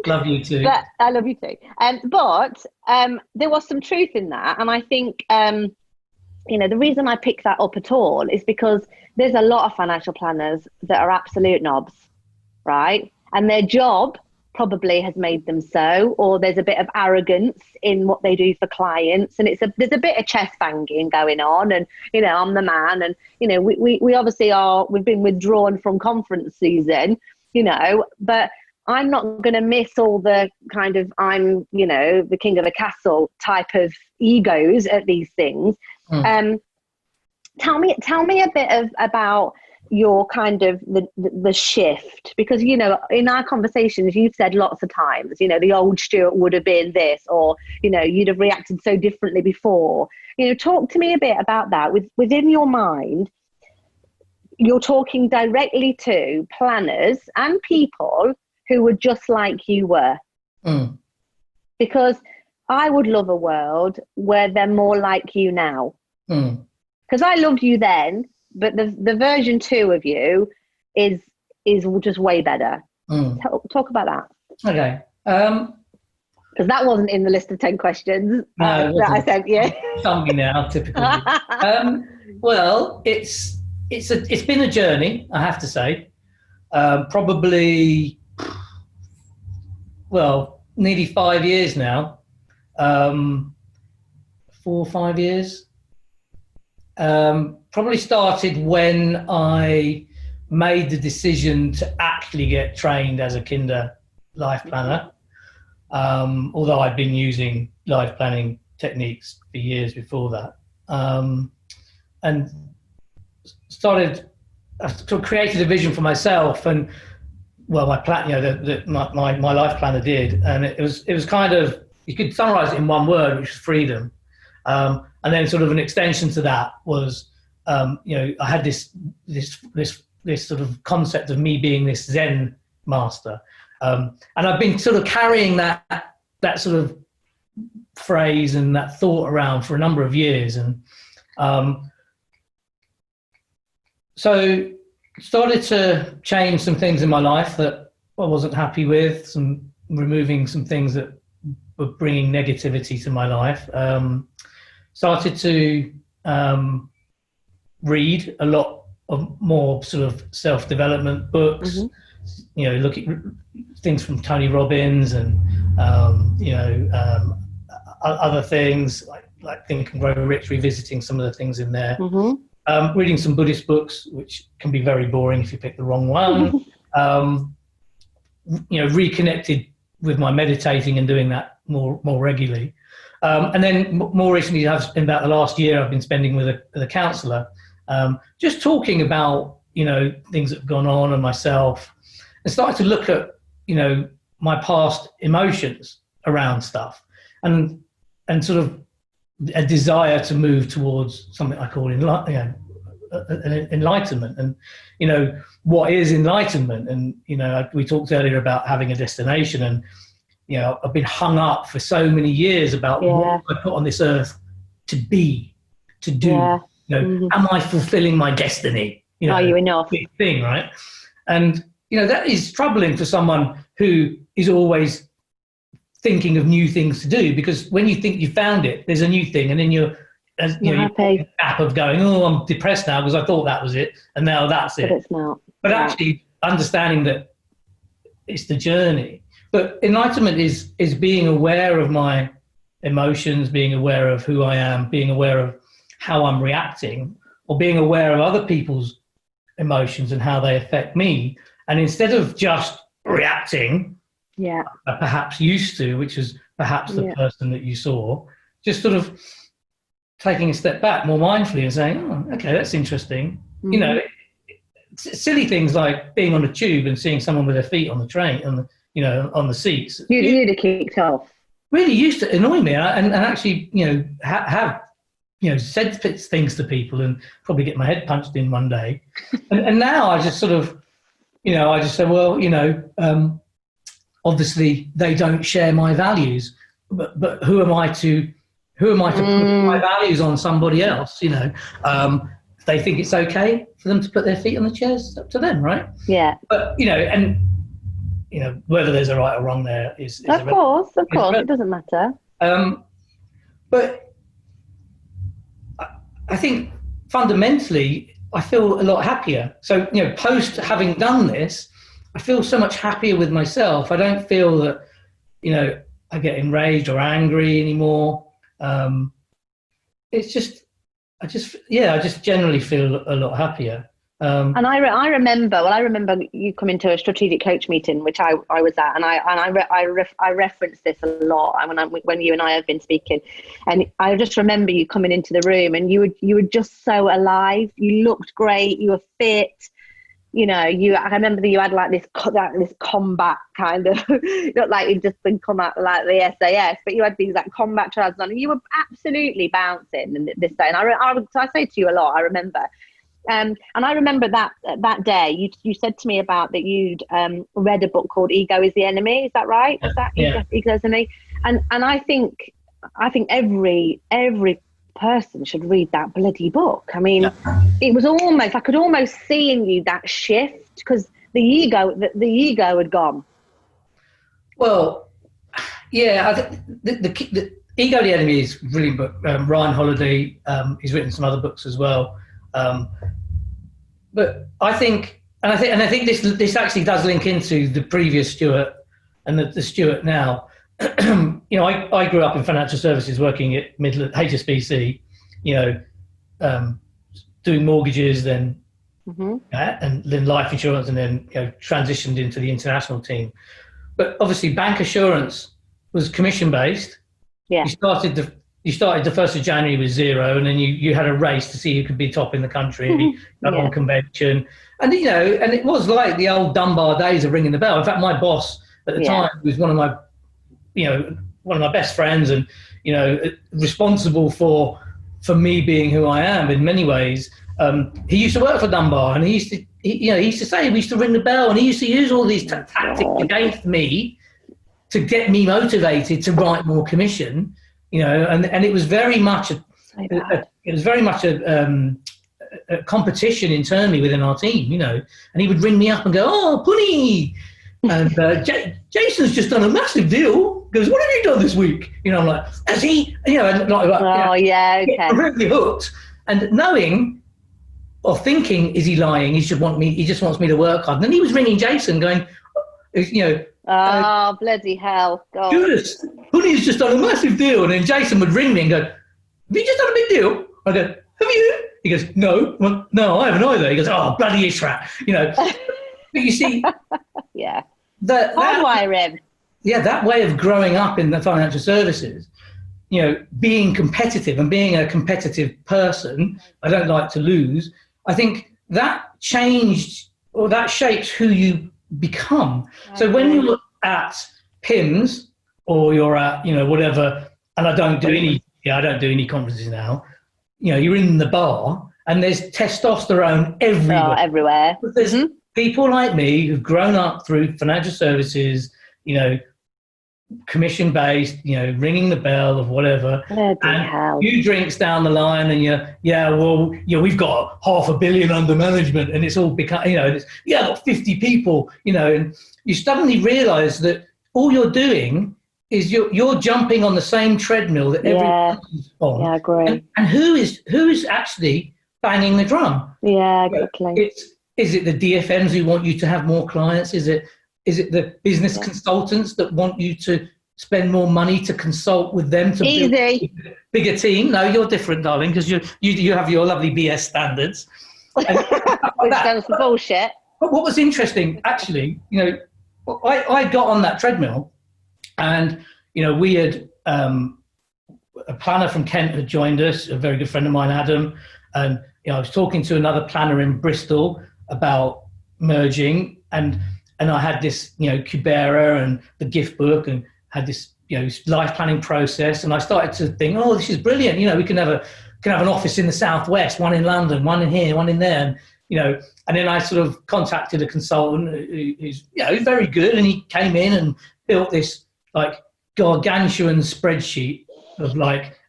love you too. But I love you too. But there was some truth in that. And I think, the reason I picked that up at all is because there's a lot of financial planners that are absolute knobs, right? And their job probably has made them so, or there's a bit of arrogance in what they do for clients, and there's a bit of chest banging going on, and I'm the man, and we obviously we've been withdrawn from conference season, but I'm not going to miss all the kind of I'm the king of the castle type of egos at these things. Tell me a bit about your kind of the shift, because in our conversations you've said lots of times the old Stuart would have been this, or you'd have reacted so differently before. Talk to me a bit about that. Within your mind, you're talking directly to planners and people who were just like you were. Because I would love a world where they're more like you now, because I loved you then, but the version 2 of you is just way better. Talk about that. Okay. Because that wasn't in the list of 10 questions that I sent you. Something now, typically. Well, it's been a journey, I have to say. Probably, nearly 5 years now. 4 or 5 years. Probably started when I made the decision to actually get trained as a kinder life planner. Although I'd been using life planning techniques for years before that, and started. I sort of created a vision for myself, and well, my plan, my life planner did, and it was kind of, you could summarize it in one word, which was freedom. And then sort of an extension to that was, I had this sort of concept of me being this Zen master, and I've been sort of carrying that sort of phrase and that thought around for a number of years, and so started to change some things in my life that I wasn't happy with, removing some things that were bringing negativity to my life. Started to read a lot of more sort of self-development books, look at things from Tony Robbins and, other things like Think and Grow Rich, revisiting some of the things in there. Reading some Buddhist books, which can be very boring if you pick the wrong one. Reconnected with my meditating and doing that more regularly. And then more recently, in about the last year, I've been spending with a counsellor, just talking about, things that have gone on and myself, and started to look at, my past emotions around stuff, and sort of a desire to move towards something I call enlightenment. And, what is enlightenment? And, we talked earlier about having a destination, and, I've been hung up for so many years about what I put on this earth to be, to do. Am I fulfilling my destiny? Are you enough? Big thing, right? And that is troubling for someone who is always thinking of new things to do, because when you think you found it, there's a new thing, and then you're happy. Gap of going, I'm depressed now because I thought that was it, and now that's it. But it's not. But actually understanding that it's the journey. But enlightenment is being aware of my emotions, being aware of who I am, being aware of how I'm reacting, or being aware of other people's emotions and how they affect me. And instead of just reacting, perhaps used to, which is perhaps the person that you saw, just sort of taking a step back more mindfully and saying, okay, that's interesting. Silly things like being on a tube and seeing someone with their feet on the train, on the seats. You'd have kicked off. Really used to annoy me, and actually, have said things to people and probably get my head punched in one day. and now I just sort of, I just say, well, obviously they don't share my values, but who am I to put my values on somebody else? If they think it's okay for them to put their feet on the chairs, it's up to them, right? Yeah. But whether there's a right or wrong there is of course, it doesn't matter. But I think fundamentally I feel a lot happier. So, post having done this, I feel so much happier with myself. I don't feel that, I get enraged or angry anymore. It's just, I just generally feel a lot happier. And I remember you coming to a strategic coach meeting, which I was at, and I reference this a lot when you and I have been speaking, and I just remember you coming into the room, and you were just so alive. You looked great. You were fit. I remember that you had like this combat kind of, not like you'd just been come out like the SAS, but you had these like combat trousers on, and you were absolutely bouncing this day. And so I say to you a lot, I remember. And I remember that day you said to me about that you'd read a book called Ego is the Enemy. Is that right? Was that Ego is the Enemy? And I think every person should read that bloody book. I mean, it was almost, I could almost see in you that shift, because the ego had gone. Well, yeah, I think the Ego the Enemy is a brilliant book. Ryan Holiday, he's written some other books as well. But I think this actually does link into the previous Stuart and the Stuart now. I grew up in financial services, working at HSBC, doing mortgages, then and then life insurance, and then transitioned into the international team. But obviously, bank assurance was commission based. Yeah. You started you started the 1st of January with 0, and then you had a race to see who could be top in the country, on convention. And, and it was like the old Dunbar days of ringing the bell. In fact, my boss at the time was one of my best friends, and, responsible for me being who I am in many ways. He used to work for Dunbar, and he used to say we used to ring the bell, and he used to use all these tactics against me to get me motivated to write more commission. And it was very much a competition internally within our team, and he would ring me up and go, "Oh, Poonie, and Jason's just done a massive deal." He goes, "What have you done this week?" I'm like, "Has he?" Okay. Really hooked, and knowing or thinking, is he lying? He just wants me to work hard. And then he was ringing Jason, going, oh, bloody hell. God. Judas, Poonie's just done a massive deal. And then Jason would ring me and go, "Have you just done a big deal?" I go, "Have you?" He goes, "No." Well, "No, I haven't either." He goes, "Oh, bloody Ishrat." But you see, hardwiring. That way of growing up in the financial services, being competitive and being a competitive person, I don't like to lose. I think that changed, or that shapes who you become. So when you look at PIMS, or you're at, whatever, and I don't do any conferences now, you're in the bar and there's testosterone everywhere. Oh, everywhere. There's people like me who've grown up through financial services, commission-based, ringing the bell of whatever, and a few drinks down the line, and we've got 500 million under management, and it's all become, I've got 50 people, and you suddenly realise that all you're doing is you're jumping on the same treadmill that everyone is on. Yeah, I agree. And who is actually banging the drum? Yeah, exactly. Is it the DFMs who want you to have more clients? Is it the business consultants that want you to spend more money to consult with them to build a bigger team? No, you're different, darling, because you have your lovely BS standards. Which stands for bullshit. But what was interesting, actually, I got on that treadmill, and we had a planner from Kent had joined us, a very good friend of mine, Adam, and I was talking to another planner in Bristol about merging, and I had this, Kubera and the gift book, and had this, life planning process. And I started to think, oh, this is brilliant. We can have an office in the Southwest, one in London, one in here, one in there. And then I sort of contacted a consultant who's, very good. And he came in and built this like gargantuan spreadsheet of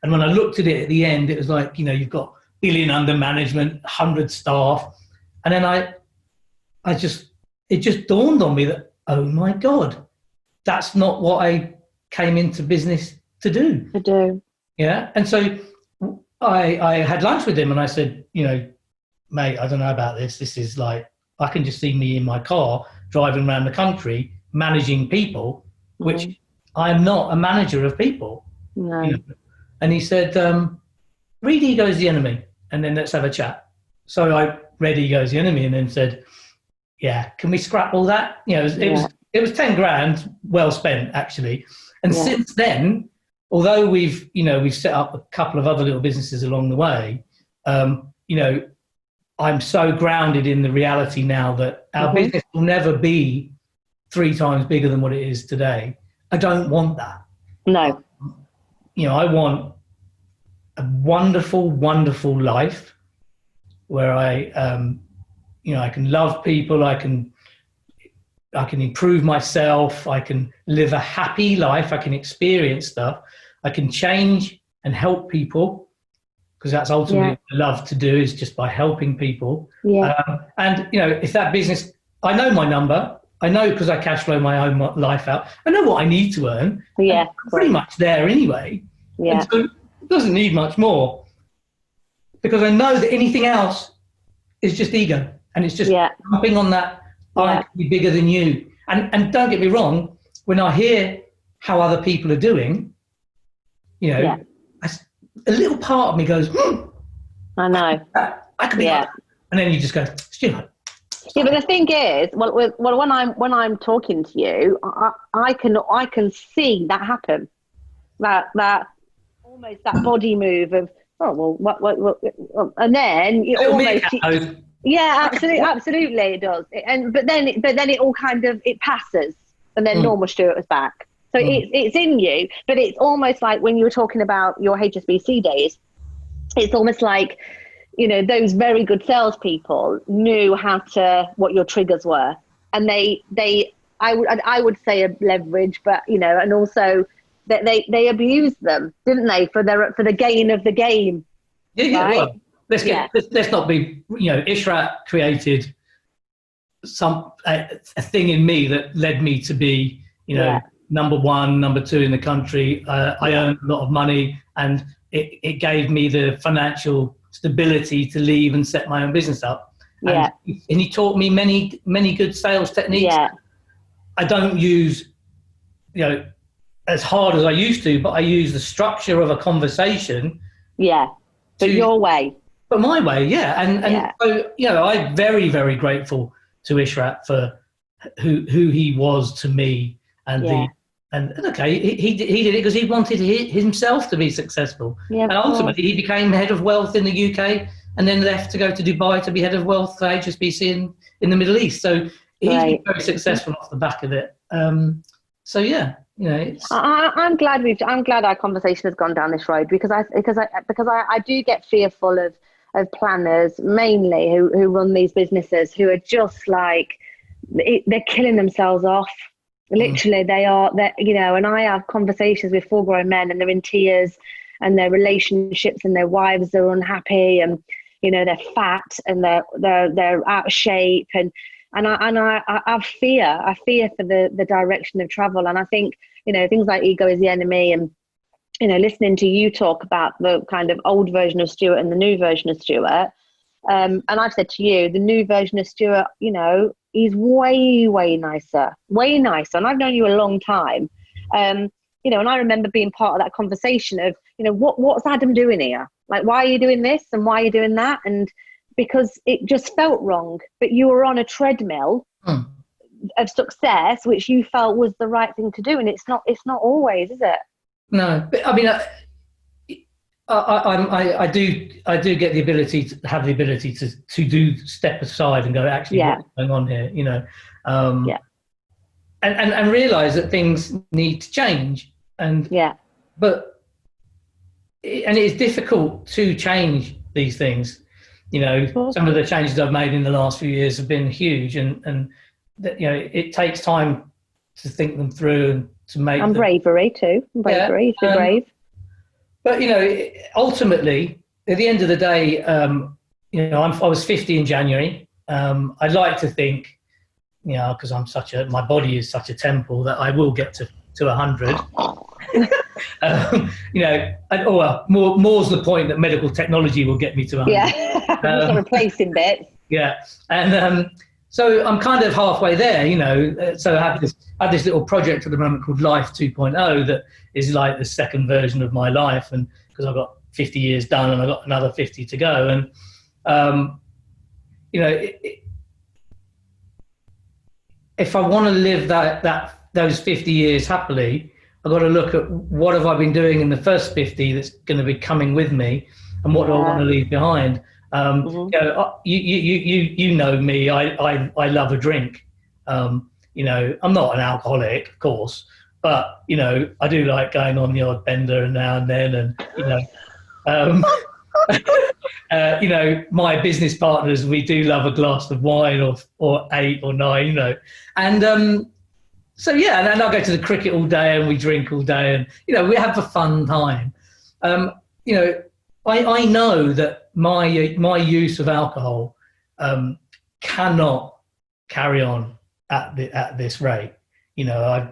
and when I looked at it at the end, it was like, you've got 1 billion under management, 100 staff. And then it just dawned on me that, oh my God, that's not what I came into business to do. Yeah. And so I had lunch with him, and I said, mate, I don't know about this. This is like, I can just see me in my car driving around the country managing people, which I'm not a manager of people. No. And he said, read Ego's the Enemy, and then let's have a chat. So I read Ego's the Enemy and then said, yeah, can we scrap all that? It was 10 grand well spent, actually. And since then, although we've set up a couple of other little businesses along the way, I'm so grounded in the reality now that our business will never be 3 times bigger than what it is today. I don't want that. No. I want a wonderful, wonderful life where I can love people, I can improve myself, I can live a happy life, I can experience stuff, I can change and help people, because that's ultimately what I love to do, is just by helping people. Yeah. And if that business, I know my number, I know, because I cash flow my own life out, I know what I need to earn. Yeah. I'm pretty much there anyway. Yeah. And so it doesn't need much more, because I know that anything else is just ego, and it's just jumping on that. I can be bigger than you. And don't get me wrong, when I hear how other people are doing, a little part of me goes, I know. I could be like that. And then you just go, Stuart. Yeah, but the thing is, when I'm talking to you, I can see that happen. That almost that body move of, oh well, and then it almost, yeah, absolutely it does. But then it all kind of, it passes, and then normal Stuart was back. So it's in you, but it's almost like when you were talking about your HSBC days, it's almost like, you know, those very good salespeople knew what your triggers were, and I would say leverage, but you know, and also that they abused them, didn't they, for the gain of the game? Yeah. Right? Well, let's not be, you know, Ishrat created a thing in me that led me to be, you know, number one, number two in the country. I earned a lot of money, and it gave me the financial stability to leave and set my own business up. And he taught me many good sales techniques. I don't use, you know, as hard as I used to, but I use the structure of a conversation. But your way. But my way, and so, you know, I'm very, very grateful to Ishrat for who he was to me, and okay, he did it because he wanted himself to be successful, and ultimately he became head of wealth in the UK, and then left to go to Dubai to be head of wealth for HSBC in the Middle East. So he's been very successful off the back of it. So yeah. You know, I'm glad our conversation has gone down this road, because I do get fearful of planners mainly who run these businesses, who are just like, they're killing themselves off. Literally, they're, you know, and I have conversations with full grown men, and they're in tears, and their relationships and their wives are unhappy, and you know, they're fat, and they're out of shape, and I fear for the direction of travel. And I think, you know, things like ego is the enemy, and, you know, listening to you talk about the kind of old version of Stuart and the new version of Stuart. And I've said to you, the new version of Stuart, you know, he's way, way nicer. And I've known you a long time. You know, and I remember being part of that conversation of, you know, what's Adam doing here? Like, why are you doing this? And why are you doing that? And because it just felt wrong, but you were on a treadmill of success, which you felt was the right thing to do. And it's not always, is it? No, but I mean, I do get the ability to have the ability to do step aside and go, actually, what's going on here, you know, and realize that things need to change, and but it's difficult to change these things. You know, some of the changes I've made in the last few years have been huge, and that, you know, it takes time to think them through and to make. And bravery too. Bravery, you're brave. But you know, ultimately, at the end of the day, you know, I was 50 in January. I'd like to think, you know, because my body is such a temple, that I will get to 100. You know, more's the point that medical technology will get me to 100. Replacing bits. And so I'm kind of halfway there, you know. So I have this little project at the moment called Life 2.0 that is like the second version of my life, and because I've got 50 years done and I've got another 50 to go, and you know, if I want to live those 50 years happily, I've got to look at what have I been doing in the first 50 that's going to be coming with me, and what do I want to leave behind. You know, you know me. I love a drink. You know, I'm not an alcoholic, of course, but you know, I do like going on the odd bender now and then, and you know, you know, my business partners, we do love a glass of wine or 8 or 9, you know, and so yeah, and then I'll go to the cricket all day, and we drink all day, and you know, we have a fun time. You know, I know that my use of alcohol cannot carry on at this rate. You know,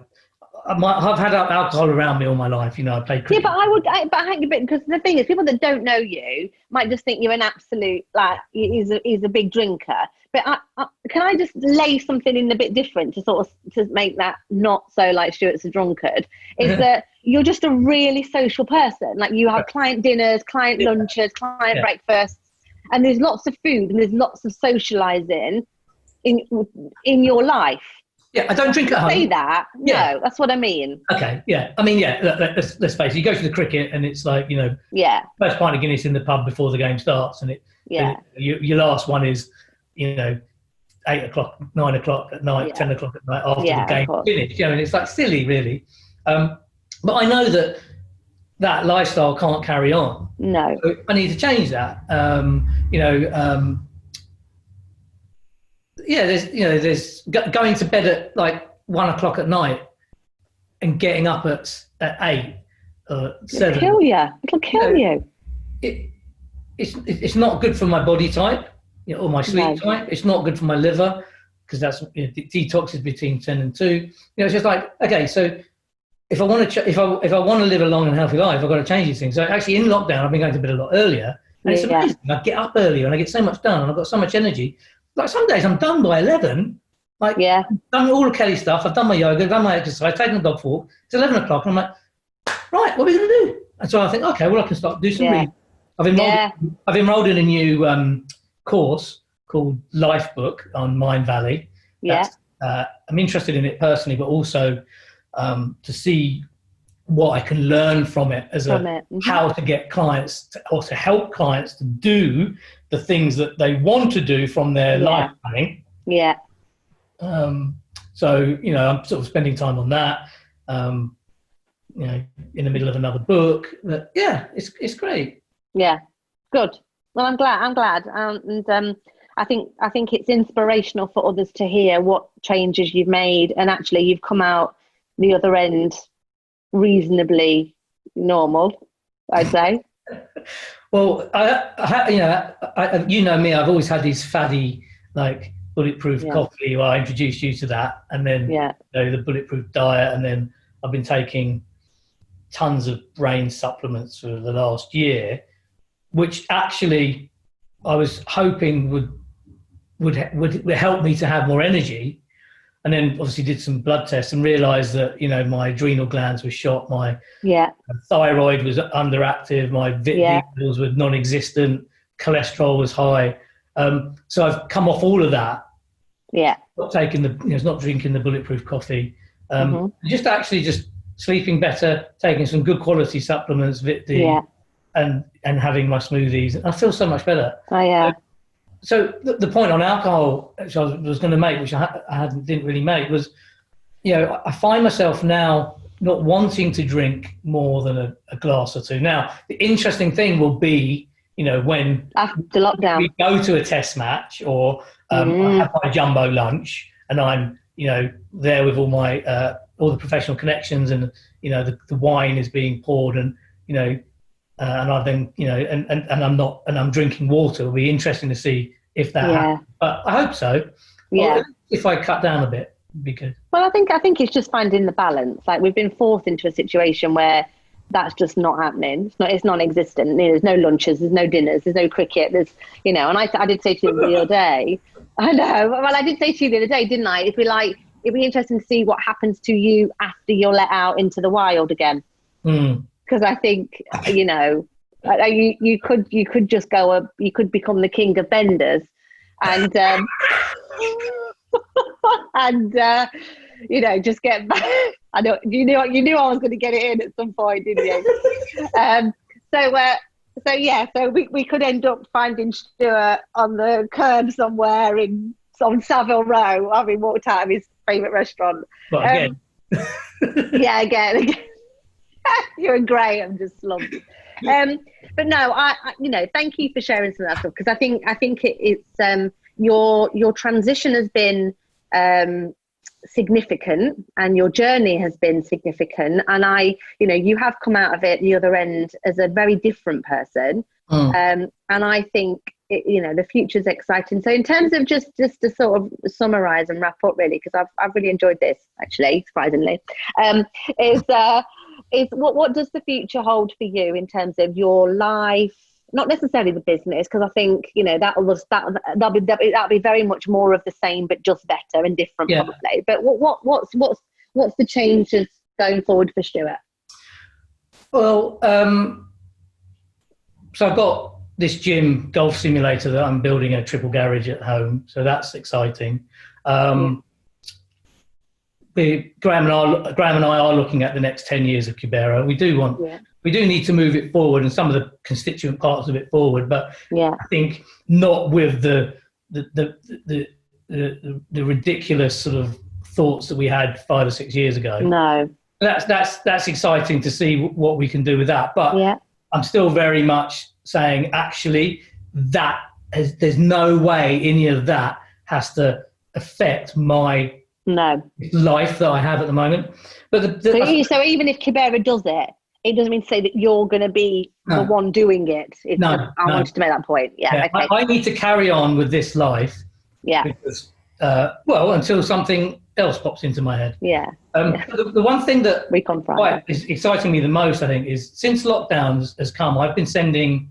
I've had alcohol around me all my life. You know, I played cricket. Yeah, but because the thing is, people that don't know you might just think you're an absolute, like, he's a big drinker. But can I just lay something in a bit different to make that not so like Stuart's a drunkard? Is that you're just a really social person. Like, you have client dinners, client lunches, client breakfasts, and there's lots of food and there's lots of socialising in your life. Yeah, I don't drink at home. Say that. Yeah. No, that's what I mean. Okay, yeah. I mean, yeah, let's face it. You go to the cricket and it's like, first pint of Guinness in the pub before the game starts, and your last one is, 8 o'clock, 9 o'clock at night, 10 o'clock at night after the game finished. And it's like silly, really. But I know that lifestyle can't carry on. No. So I need to change that. There's going to bed at like 1 o'clock at night and getting up at 8 or 7. It'll kill you. It's not good for my body type, or my sleep type. It's not good for my liver, because that's detox is between 10 and 2. It's just like, okay, so if I want to if I want to live a long and healthy life, I've got to change these things. So actually, in lockdown, I've been going to bed a lot earlier, and it's amazing. I get up earlier and I get so much done, and I've got so much energy. Like some days I'm done by 11. I've done all the Kelly stuff. I've done my yoga, done my exercise, taken the dog for a walk. It's 11 o'clock, and I'm like, right, what are we going to do? And so I think, okay, well, I can start do some reading. I've enrolled in a new course called Life Book on Mind Valley. I'm interested in it personally, but also to see what I can learn from it how to get clients or to help clients to do the things that they want to do from their life planning. So I'm sort of spending time on that. In the middle of another book. But it's great. Yeah, good. Well, I'm glad, and I think it's inspirational for others to hear what changes you've made, and actually you've come out the other end reasonably normal, I'd say. Well, I you know me, I've always had these faddy, like, bulletproof coffee. Well, I introduced you to that, and then the bulletproof diet, and then I've been taking tons of brain supplements for the last year, which actually I was hoping would help me to have more energy. And then obviously did some blood tests and realised that my adrenal glands were shot, my thyroid was underactive, my vitamin levels were non-existent, cholesterol was high. So I've come off all of that. Not taking not drinking the bulletproof coffee. Just sleeping better, taking some good quality supplements, Vit D, and having my smoothies. I feel so much better. So the point on alcohol, which I was going to make, which I didn't really make, was, I find myself now not wanting to drink more than a glass or two. Now, the interesting thing will be, when after lockdown we go to a test match, or I have my jumbo lunch, and I'm, there with all my all the professional connections, and the wine is being poured, and and I've been, and I'm drinking water. It'll be interesting to see if that happens. But I hope so. Or if I cut down a bit, because. Well, I think it's just finding the balance. Like, we've been forced into a situation where that's just not happening. It's non-existent. There's no lunches, there's no dinners, there's no cricket. There's, and I did say to you the other day. I know. Well, I did say to you the other day, didn't I? It'd be interesting to see what happens to you after you're let out into the wild again. Because I think, you could just go, you could become the king of benders, and just get back. I know you knew I was going to get it in at some point, didn't you? So we could end up finding Stuart on the curb somewhere on Savile Row, having walked out of his favourite restaurant. But again. Again. You're great. I'm just slumped. But no, I thank you for sharing some of that stuff, because I think it's your transition has been significant, and your journey has been significant, and you have come out of it the other end as a very different person. And I think the future's exciting. So in terms of just to sort of summarize and wrap up, really, because I've really enjoyed this, actually, surprisingly, is what does the future hold for you in terms of your life? Not necessarily the business, because I think that'll be very much more of the same, but just better and different, probably. But what's the changes going forward for Stuart? Well, so I've got this gym golf simulator that I'm building a triple garage at home, so that's exciting. Graham and I are looking at the next 10 years of Kubera. We do need to move it forward and some of the constituent parts of it forward, but I think not with the ridiculous sort of thoughts that we had 5 or 6 years ago. No. That's exciting to see what we can do with that. But I'm still very much saying, actually, there's no way any of that has to affect my life that I have at the moment. But so even if Kubera does it, it doesn't mean to say that you're going to be the one doing it. I wanted to make that point. Okay. I need to carry on with this life. Because, until something else pops into my head. The one thing that is exciting me the most, I think, is since lockdown has come, I've been sending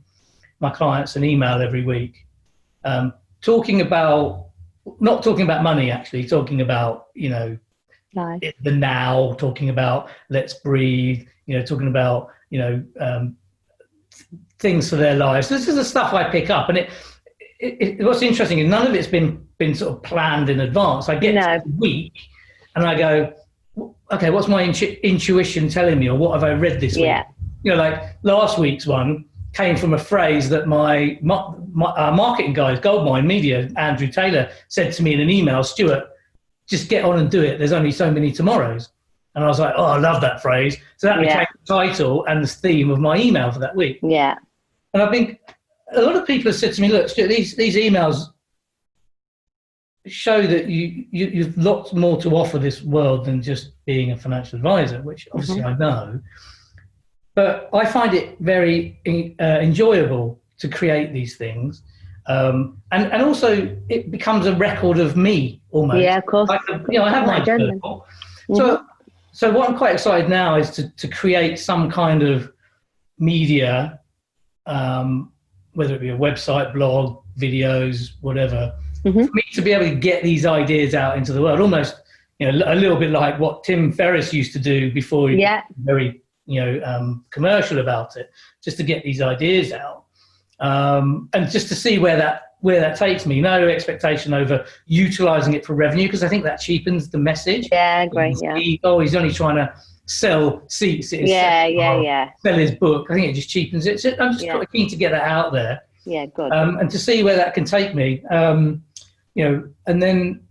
my clients an email every week, not talking about money, actually, talking about, the now, talking about let's breathe, talking about, things for their lives. This is the stuff I pick up, and what's interesting is none of it's been sort of planned in advance. I get to the week and I go, okay, what's my intuition telling me, or what have I read this week? Like last week's one came from a phrase that my marketing guys, Goldmine Media, Andrew Taylor, said to me in an email, Stuart, just get on and do it. There's only so many tomorrows. And I was like, oh, I love that phrase. So that became the title and the theme of my email for that week. And I think a lot of people have said to me, look, Stuart, these emails show that you've lots more to offer this world than just being a financial advisor, which obviously I know. But I find it very enjoyable to create these things. And also it becomes a record of me almost. Yeah, of course. I have my journal. So what I'm quite excited now is to create some kind of media, whether it be a website, blog, videos, whatever, for me to be able to get these ideas out into the world, almost, a little bit like what Tim Ferriss used to do before he was very, commercial about it, just to get these ideas out, and just to see where that takes me. No expectation over utilising it for revenue, because I think that cheapens the message. Yeah, great. He's only trying to sell seats. Sell his book. I think it just cheapens it. So I'm just quite keen to get that out there. Yeah, good. And to see where that can take me. And then,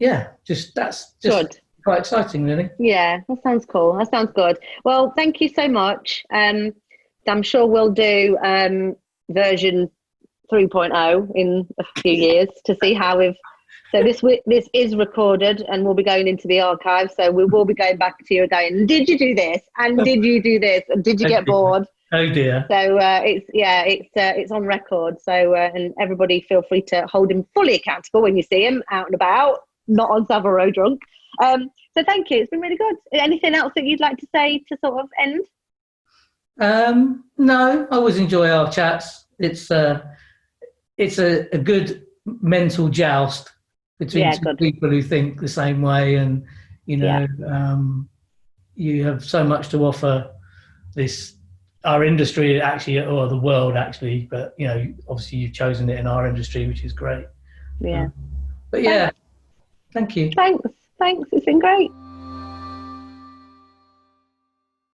that's just good. Quite exciting, really. Yeah, that sounds cool. That sounds good. Well, thank you so much. I'm sure we'll do version 3.0 in a few years to see how we've. So this is recorded and we'll be going into the archive. So we will be going back to you going, did you do this? And did you do this? And did you get bored? Oh dear. So it's on record. So and everybody feel free to hold him fully accountable when you see him out and about, not on Savile Row drunk. So thank you. It's been really good. Anything else that you'd like to say to sort of end? No, I always enjoy our chats. It's a good mental joust between two people who think the same way, and you have so much to offer our industry actually, or the world actually, but obviously you've chosen it in our industry, which is great. But thank you. Thanks, it's been great.